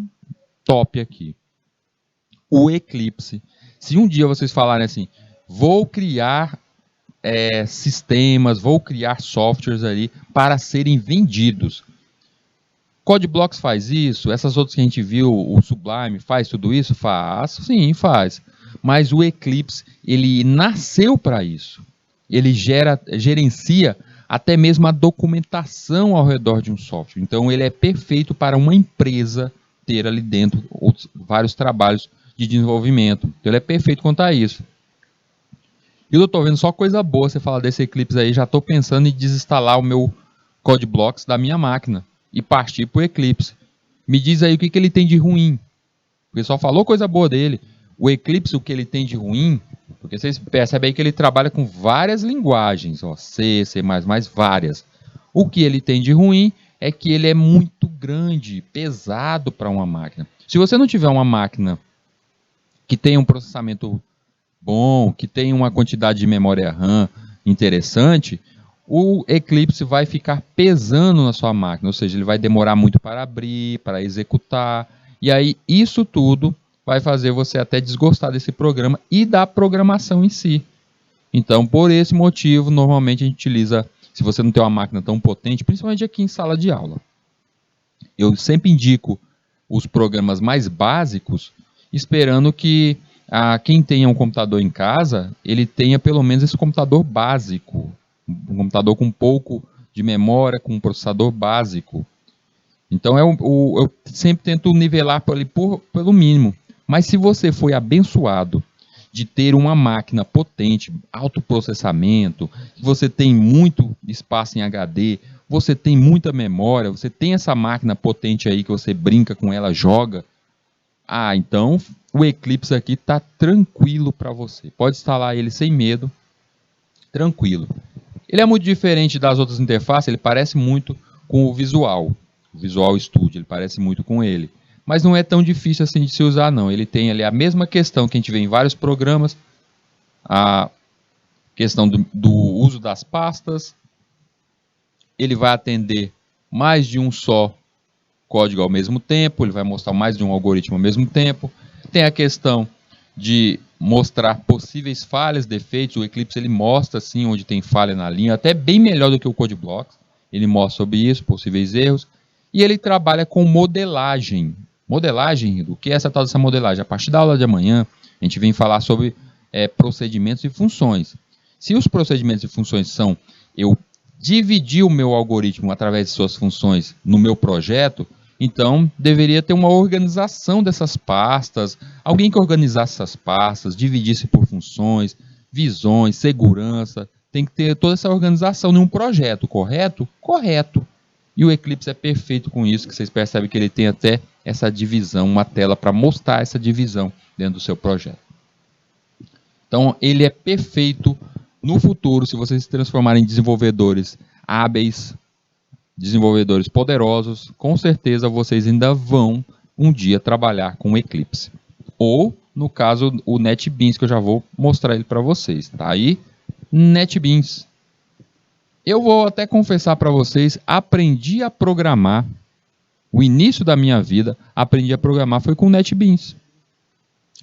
top aqui. O Eclipse. Se um dia vocês falarem assim, vou criar sistemas, vou criar softwares ali para serem vendidos. CodeBlocks faz isso, essas outras que a gente viu, o Sublime faz tudo isso? Faz, sim, faz. Mas o Eclipse, ele nasceu para isso. Ele gerencia até mesmo a documentação ao redor de um software. Então ele é perfeito para uma empresa ter ali dentro vários trabalhos de desenvolvimento. Então ele é perfeito quanto a isso. E eu estou vendo só coisa boa você falar desse Eclipse aí, já estou pensando em desinstalar o meu CodeBlocks da minha máquina e partir para o Eclipse. Me diz aí o que ele tem de ruim. Porque só falou coisa boa dele. O Eclipse, o que ele tem de ruim, porque vocês percebem aí que ele trabalha com várias linguagens, ó, C, C++, várias. O que ele tem de ruim é que ele é muito grande, pesado para uma máquina. Se você não tiver uma máquina que tenha um processamento bom, que tenha uma quantidade de memória RAM interessante, o Eclipse vai ficar pesando na sua máquina, ou seja, ele vai demorar muito para abrir, para executar, e aí isso tudo vai fazer você até desgostar desse programa e da programação em si. Então, por esse motivo, normalmente a gente utiliza, se você não tem uma máquina tão potente, principalmente aqui em sala de aula, eu sempre indico os programas mais básicos, esperando que quem tenha um computador em casa, ele tenha pelo menos esse computador básico, um computador com um pouco de memória, com um processador básico. Então eu sempre tento nivelar pelo mínimo. Mas se você foi abençoado de ter uma máquina potente, alto processamento, que você tem muito espaço em HD, você tem muita memória, você tem essa máquina potente aí que você brinca com ela, joga, então o Eclipse aqui está tranquilo para você. Pode instalar ele sem medo, tranquilo. Ele é muito diferente das outras interfaces, ele parece muito com o Visual Studio, ele parece muito com ele. Mas não é tão difícil assim de se usar não. Ele tem ali a mesma questão que a gente vê em vários programas, a questão do uso das pastas. Ele vai atender mais de um só código ao mesmo tempo, ele vai mostrar mais de um algoritmo ao mesmo tempo. Tem a questão de mostrar possíveis falhas, defeitos. O Eclipse ele mostra assim onde tem falha na linha, até bem melhor do que o CodeBlocks. Ele mostra sobre isso, possíveis erros. E ele trabalha com modelagem. Modelagem, o que é essa tal dessa modelagem? A partir da aula de amanhã, a gente vem falar sobre procedimentos e funções. Se os procedimentos e funções são eu dividir o meu algoritmo através de suas funções no meu projeto, então deveria ter uma organização dessas pastas, alguém que organizasse essas pastas, dividisse por funções, visões, segurança, tem que ter toda essa organização em um projeto, correto? Correto. E o Eclipse é perfeito com isso, que vocês percebem que ele tem até essa divisão, uma tela para mostrar essa divisão dentro do seu projeto. Então, ele é perfeito no futuro, se vocês se transformarem em desenvolvedores hábeis, desenvolvedores poderosos, com certeza vocês ainda vão um dia trabalhar com o Eclipse. Ou, no caso, o NetBeans, que eu já vou mostrar ele para vocês. Tá aí, NetBeans. Eu vou até confessar para vocês, aprendi a programar, o início da minha vida, aprendi a programar foi com o NetBeans.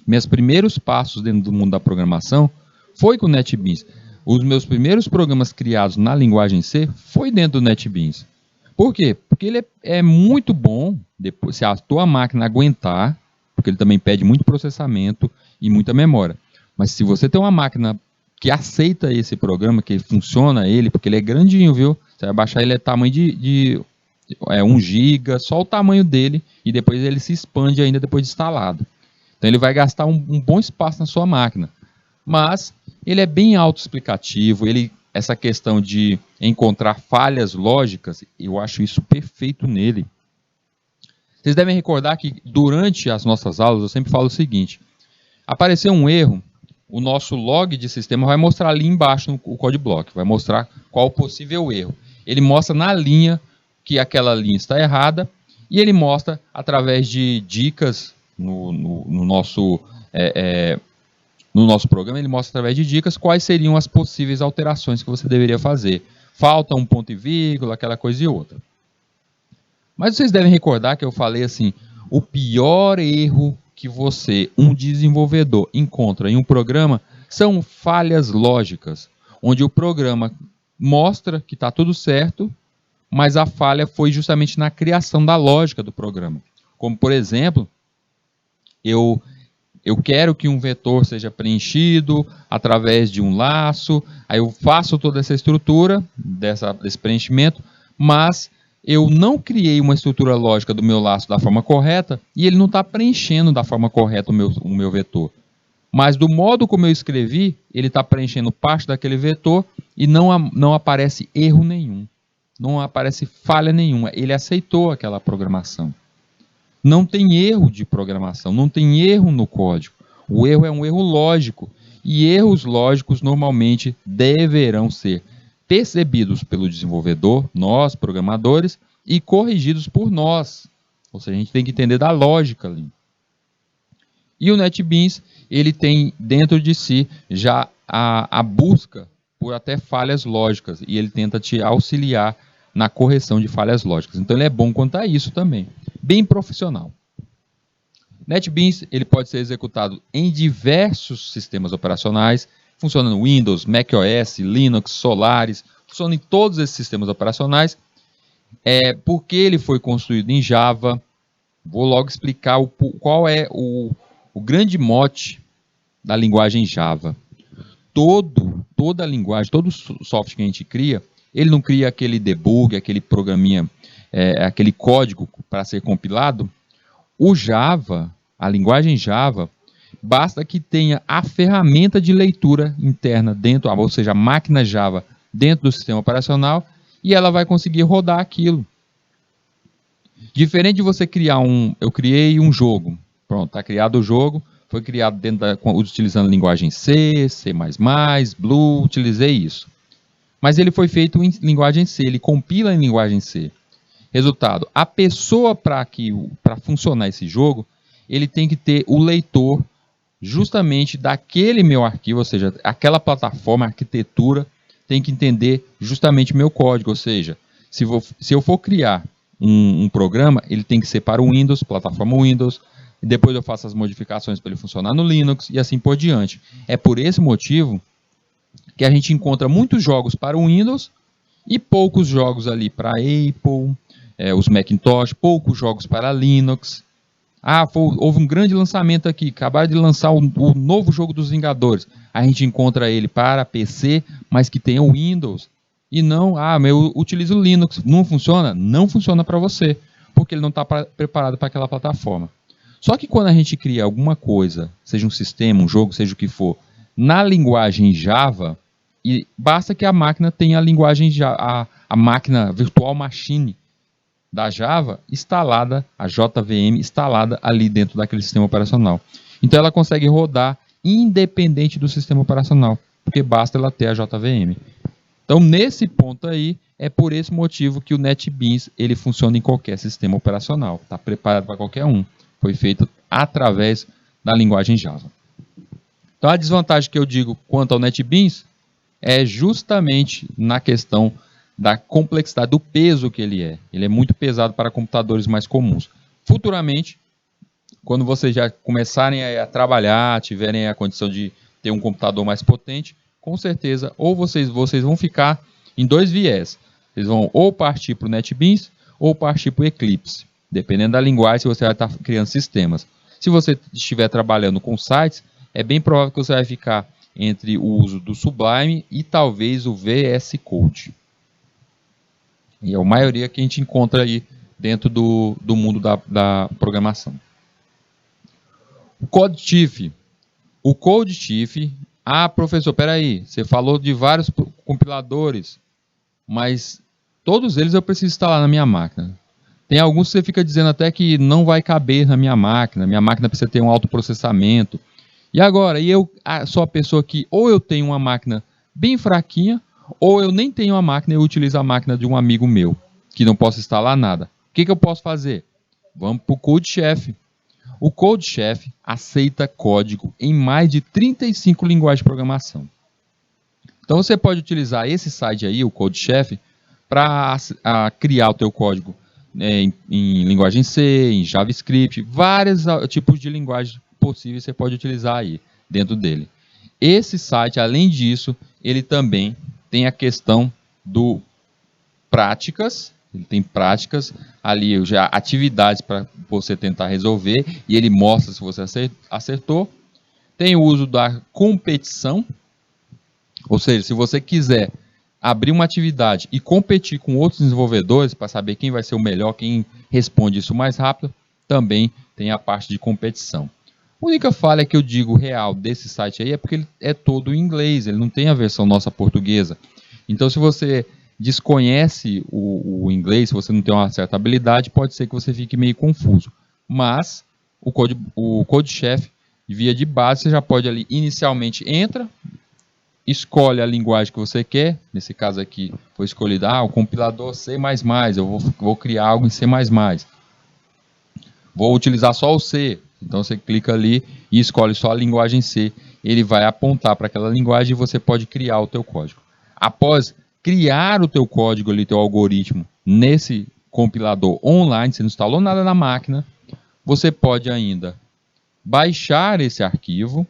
Meus primeiros passos dentro do mundo da programação foi com o NetBeans. Os meus primeiros programas criados na linguagem C foi dentro do NetBeans. Por quê? Porque ele é muito bom, depois, se a tua máquina aguentar, porque ele também pede muito processamento e muita memória. Mas se você tem uma máquina que aceita esse programa, que funciona ele, porque ele é grandinho, viu? Você vai baixar ele, é tamanho de 1 GB, só o tamanho dele, e depois ele se expande ainda depois de instalado. Então ele vai gastar um bom espaço na sua máquina. Mas ele é bem autoexplicativo, essa questão de encontrar falhas lógicas, eu acho isso perfeito nele. Vocês devem recordar que durante as nossas aulas eu sempre falo o seguinte: apareceu um erro, o nosso log de sistema vai mostrar ali embaixo o CodeBlock, vai mostrar qual o possível erro. Ele mostra na linha que aquela linha está errada e ele mostra através de dicas no nosso programa, ele mostra através de dicas quais seriam as possíveis alterações que você deveria fazer. Falta um ponto e vírgula, aquela coisa e outra. Mas vocês devem recordar que eu falei assim, o pior erro que você, um desenvolvedor, encontra em um programa são falhas lógicas, onde o programa mostra que está tudo certo, mas a falha foi justamente na criação da lógica do programa. Como, por exemplo, eu quero que um vetor seja preenchido através de um laço, aí eu faço toda essa estrutura desse preenchimento, mas eu não criei uma estrutura lógica do meu laço da forma correta e ele não está preenchendo da forma correta o meu vetor. Mas do modo como eu escrevi, ele está preenchendo parte daquele vetor e não aparece erro nenhum, não aparece falha nenhuma, ele aceitou aquela programação. Não tem erro de programação, não tem erro no código. O erro é um erro lógico. E erros lógicos normalmente deverão ser percebidos pelo desenvolvedor, nós, programadores, e corrigidos por nós. Ou seja, a gente tem que entender da lógica ali. E o NetBeans, ele tem dentro de si já a busca por até falhas lógicas. E ele tenta te auxiliar na correção de falhas lógicas. Então ele é bom quanto a isso também. Bem profissional. NetBeans ele pode ser executado em diversos sistemas operacionais, funciona no Windows, macOS, Linux, Solaris, funciona em todos esses sistemas operacionais. Porque ele foi construído em Java, vou logo explicar qual é o grande mote da linguagem Java. Toda a linguagem, todo o software que a gente cria, ele não cria aquele debug, aquele programinha, aquele código para ser compilado. O Java, a linguagem Java, basta que tenha a ferramenta de leitura interna dentro, ou seja, a máquina Java dentro do sistema operacional, e ela vai conseguir rodar aquilo. Diferente de você criar eu criei um jogo, pronto, está criado o jogo, foi criado utilizando a linguagem C, C++, Blue, utilizei isso. Mas ele foi feito em linguagem C, ele compila em linguagem C. Resultado, a pessoa para funcionar esse jogo, ele tem que ter o leitor justamente daquele meu arquivo, ou seja, aquela plataforma, arquitetura, tem que entender justamente meu código, ou seja, se eu for criar um programa, ele tem que ser para o Windows, plataforma Windows, e depois eu faço as modificações para ele funcionar no Linux e assim por diante. É por esse motivo que a gente encontra muitos jogos para o Windows e poucos jogos ali para Apple, os Macintosh, poucos jogos para Linux. Houve um grande lançamento aqui, acabaram de lançar o novo jogo dos Vingadores. A gente encontra ele para PC, mas que tem o Windows. E não, eu utilizo o Linux. Não funciona? Não funciona para você, porque ele não está preparado para aquela plataforma. Só que quando a gente cria alguma coisa, seja um sistema, um jogo, seja o que for, na linguagem Java, e basta que a máquina tenha a linguagem a máquina Virtual Machine da Java instalada, a JVM instalada ali dentro daquele sistema operacional. Então ela consegue rodar independente do sistema operacional, porque basta ela ter a JVM. Então nesse ponto aí, é por esse motivo que o NetBeans ele funciona em qualquer sistema operacional, está preparado para qualquer um. Foi feito através da linguagem Java. Então a desvantagem que eu digo quanto ao NetBeans é justamente na questão da complexidade, do peso que ele é. Ele é muito pesado para computadores mais comuns. Futuramente, quando vocês já começarem a trabalhar, tiverem a condição de ter um computador mais potente, com certeza, ou vocês vão ficar em dois viés. Vocês vão ou partir para o NetBeans, ou partir para o Eclipse. Dependendo da linguagem, você vai estar criando sistemas. Se você estiver trabalhando com sites, é bem provável que você vai ficar entre o uso do Sublime e talvez o VS Code. E é a maioria que a gente encontra aí dentro do mundo da programação. O CodeTiff. O CodeTiff, professor, peraí, você falou de vários compiladores, mas todos eles eu preciso instalar na minha máquina. Tem alguns que você fica dizendo até que não vai caber na minha máquina precisa ter um alto processamento. E agora, eu sou a pessoa que ou eu tenho uma máquina bem fraquinha, ou eu nem tenho a máquina e eu utilizo a máquina de um amigo meu, que não posso instalar nada. O que eu posso fazer? Vamos para o CodeChef. O CodeChef aceita código em mais de 35 linguagens de programação. Então você pode utilizar esse site aí, o CodeChef, para criar o teu código em linguagem C, em JavaScript, vários tipos de linguagem possíveis você pode utilizar aí dentro dele. Esse site, além disso, ele também tem a questão do práticas, ele tem práticas ali, já atividades para você tentar resolver, e ele mostra se você acertou. Tem o uso da competição, ou seja, se você quiser abrir uma atividade e competir com outros desenvolvedores para saber quem vai ser o melhor, quem responde isso mais rápido, também tem a parte de competição. A única falha que eu digo real desse site aí é porque ele é todo em inglês, ele não tem a versão nossa portuguesa. Então, se você desconhece o inglês, se você não tem uma certa habilidade, pode ser que você fique meio confuso. Mas o CodeChef, via de base, você já pode ali, inicialmente entra, escolhe a linguagem que você quer, nesse caso aqui foi escolhida o compilador C++, eu vou criar algo em C++. Vou utilizar só o C, então você clica ali e escolhe só a linguagem C, ele vai apontar para aquela linguagem e você pode criar o teu código. Após criar o teu código ali, teu algoritmo, nesse compilador online, você não instalou nada na máquina, você pode ainda baixar esse arquivo,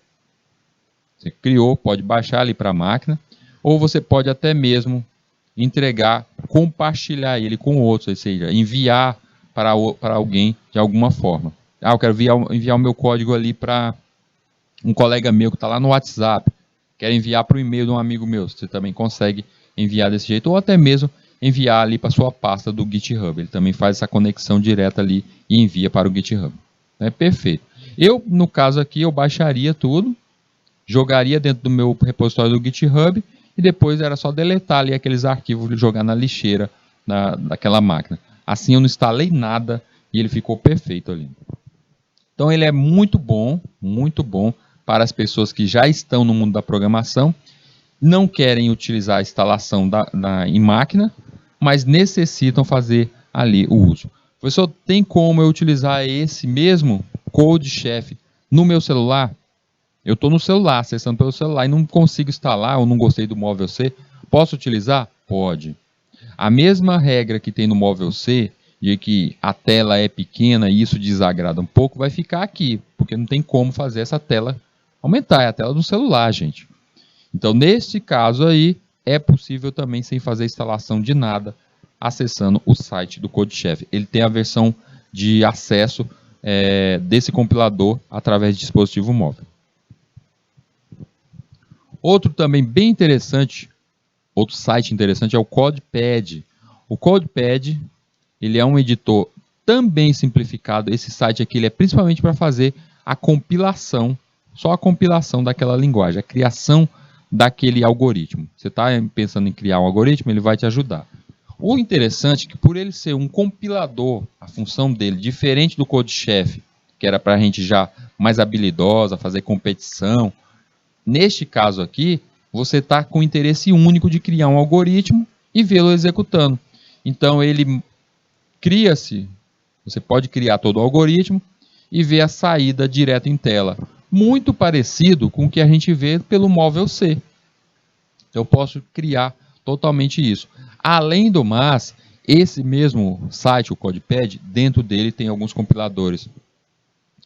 você criou, pode baixar ali para a máquina, ou você pode até mesmo entregar, compartilhar ele com outros, ou seja, enviar para alguém de alguma forma. Eu quero enviar o meu código ali para um colega meu que está lá no WhatsApp, quero enviar para o e-mail de um amigo meu, você também consegue enviar desse jeito, ou até mesmo enviar ali para a sua pasta do GitHub, ele também faz essa conexão direta ali e envia para o GitHub. É perfeito. Eu, no caso aqui, eu baixaria tudo, jogaria dentro do meu repositório do GitHub e depois era só deletar ali aqueles arquivos e jogar na lixeira daquela máquina. Assim eu não instalei nada e ele ficou perfeito ali. Então ele é muito bom para as pessoas que já estão no mundo da programação, não querem utilizar a instalação em máquina, mas necessitam fazer ali o uso. Professor, tem como eu utilizar esse mesmo CodeChef no meu celular? Eu estou no celular, acessando pelo celular e não consigo instalar, ou não gostei do móvel C. Posso utilizar? Pode. A mesma regra que tem no móvel C, de que a tela é pequena e isso desagrada um pouco, vai ficar aqui, porque não tem como fazer essa tela aumentar, é a tela do celular, gente. Então, neste caso aí, é possível também, sem fazer instalação de nada, acessando o site do CodeChef. Ele tem a versão de acesso desse compilador através de dispositivo móvel. Outro também bem interessante, outro site interessante é o CodePad. O CodePad, ele é um editor também simplificado. Esse site aqui ele é principalmente para fazer a compilação, só a compilação daquela linguagem, a criação daquele algoritmo. Você está pensando em criar um algoritmo, ele vai te ajudar. O interessante é que por ele ser um compilador, a função dele, diferente do CodeChef, que era para a gente já mais habilidosa, fazer competição, neste caso aqui, você está com interesse único de criar um algoritmo e vê-lo executando. Então, ele cria-se, você pode criar todo o algoritmo e ver a saída direto em tela. Muito parecido com o que a gente vê pelo móvel C. Eu posso criar totalmente isso. Além do mais, esse mesmo site, o CodePad, dentro dele tem alguns compiladores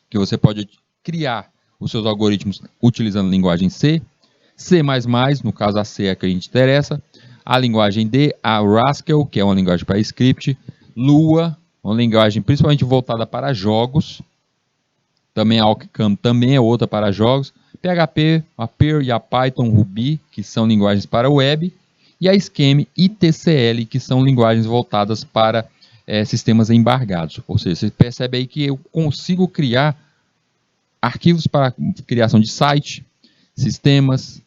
que você pode criar os seus algoritmos utilizando a linguagem C, C++, no caso a C é a que a gente interessa, a linguagem D, a Haskell, que é uma linguagem para script, Lua, uma linguagem principalmente voltada para jogos, também a Ockham também é outra para jogos, PHP, a Perl e a Python, Ruby, que são linguagens para web, e a Scheme e TCL, que são linguagens voltadas para sistemas embargados. Ou seja, você percebe aí que eu consigo criar arquivos para criação de site, sistemas,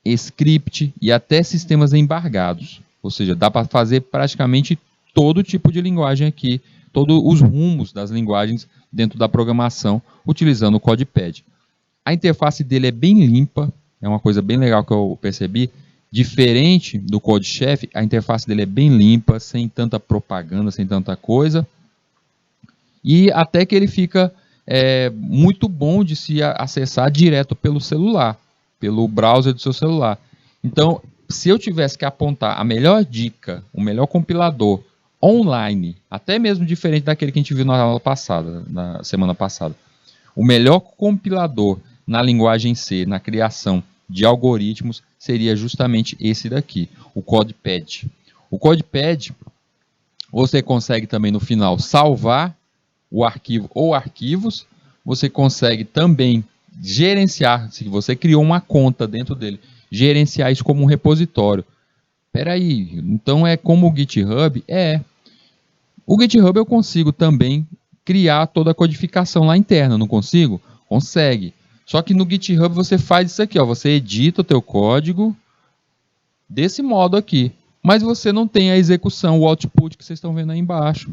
script e até sistemas embargados. Ou seja, dá para fazer praticamente todo tipo de linguagem aqui, todos os rumos das linguagens dentro da programação, utilizando o CodePad. A interface dele é bem limpa, é uma coisa bem legal que eu percebi. Diferente do CodeChef, a interface dele é bem limpa, sem tanta propaganda, sem tanta coisa. E até que ele fica muito bom de se acessar direto pelo celular, pelo browser do seu celular. Então, se eu tivesse que apontar a melhor dica, o melhor compilador online, até mesmo diferente daquele que a gente viu na aula passada, na semana passada. O melhor compilador na linguagem C, na criação de algoritmos, seria justamente esse daqui, o CodePad. O CodePad, você consegue também no final salvar o arquivo ou arquivos, você consegue também gerenciar, se você criou uma conta dentro dele, gerenciar isso como um repositório. Peraí, então é como o GitHub? O GitHub eu consigo também criar toda a codificação lá interna, não consigo? Consegue. Só que no GitHub você faz isso aqui, ó, você edita o teu código desse modo aqui, mas você não tem a execução, o output que vocês estão vendo aí embaixo.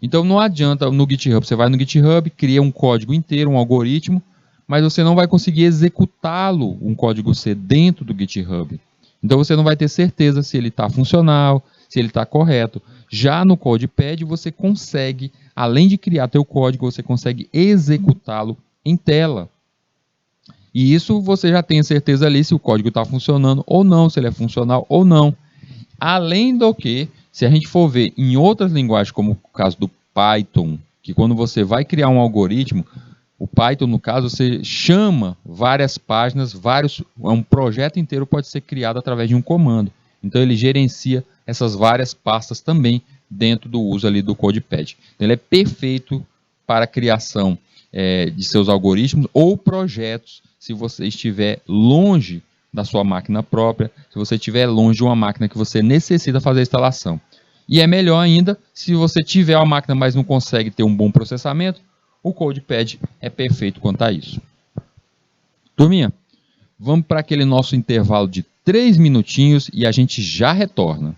Então não adianta no GitHub, você vai no GitHub, cria um código inteiro, um algoritmo, mas você não vai conseguir executá-lo, um código C, dentro do GitHub. Então você não vai ter certeza se ele está funcional, se ele está correto. Já no CodePad você consegue, além de criar teu código, você consegue executá-lo em tela. E isso você já tem certeza ali se o código está funcionando ou não, se ele é funcional ou não. Além do que, se a gente for ver em outras linguagens, como o caso do Python, que quando você vai criar um algoritmo, o Python, no caso, você chama várias páginas, um projeto inteiro pode ser criado através de um comando. Então ele gerencia essas várias pastas também dentro do uso ali do CodePad. Então, ele é perfeito para a criação de seus algoritmos ou projetos, se você estiver longe da sua máquina própria, se você estiver longe de uma máquina que você necessita fazer a instalação. E é melhor ainda, se você tiver uma máquina, mas não consegue ter um bom processamento, o CodePad é perfeito quanto a isso. Turminha, vamos para aquele nosso intervalo de 3 minutinhos e a gente já retorna.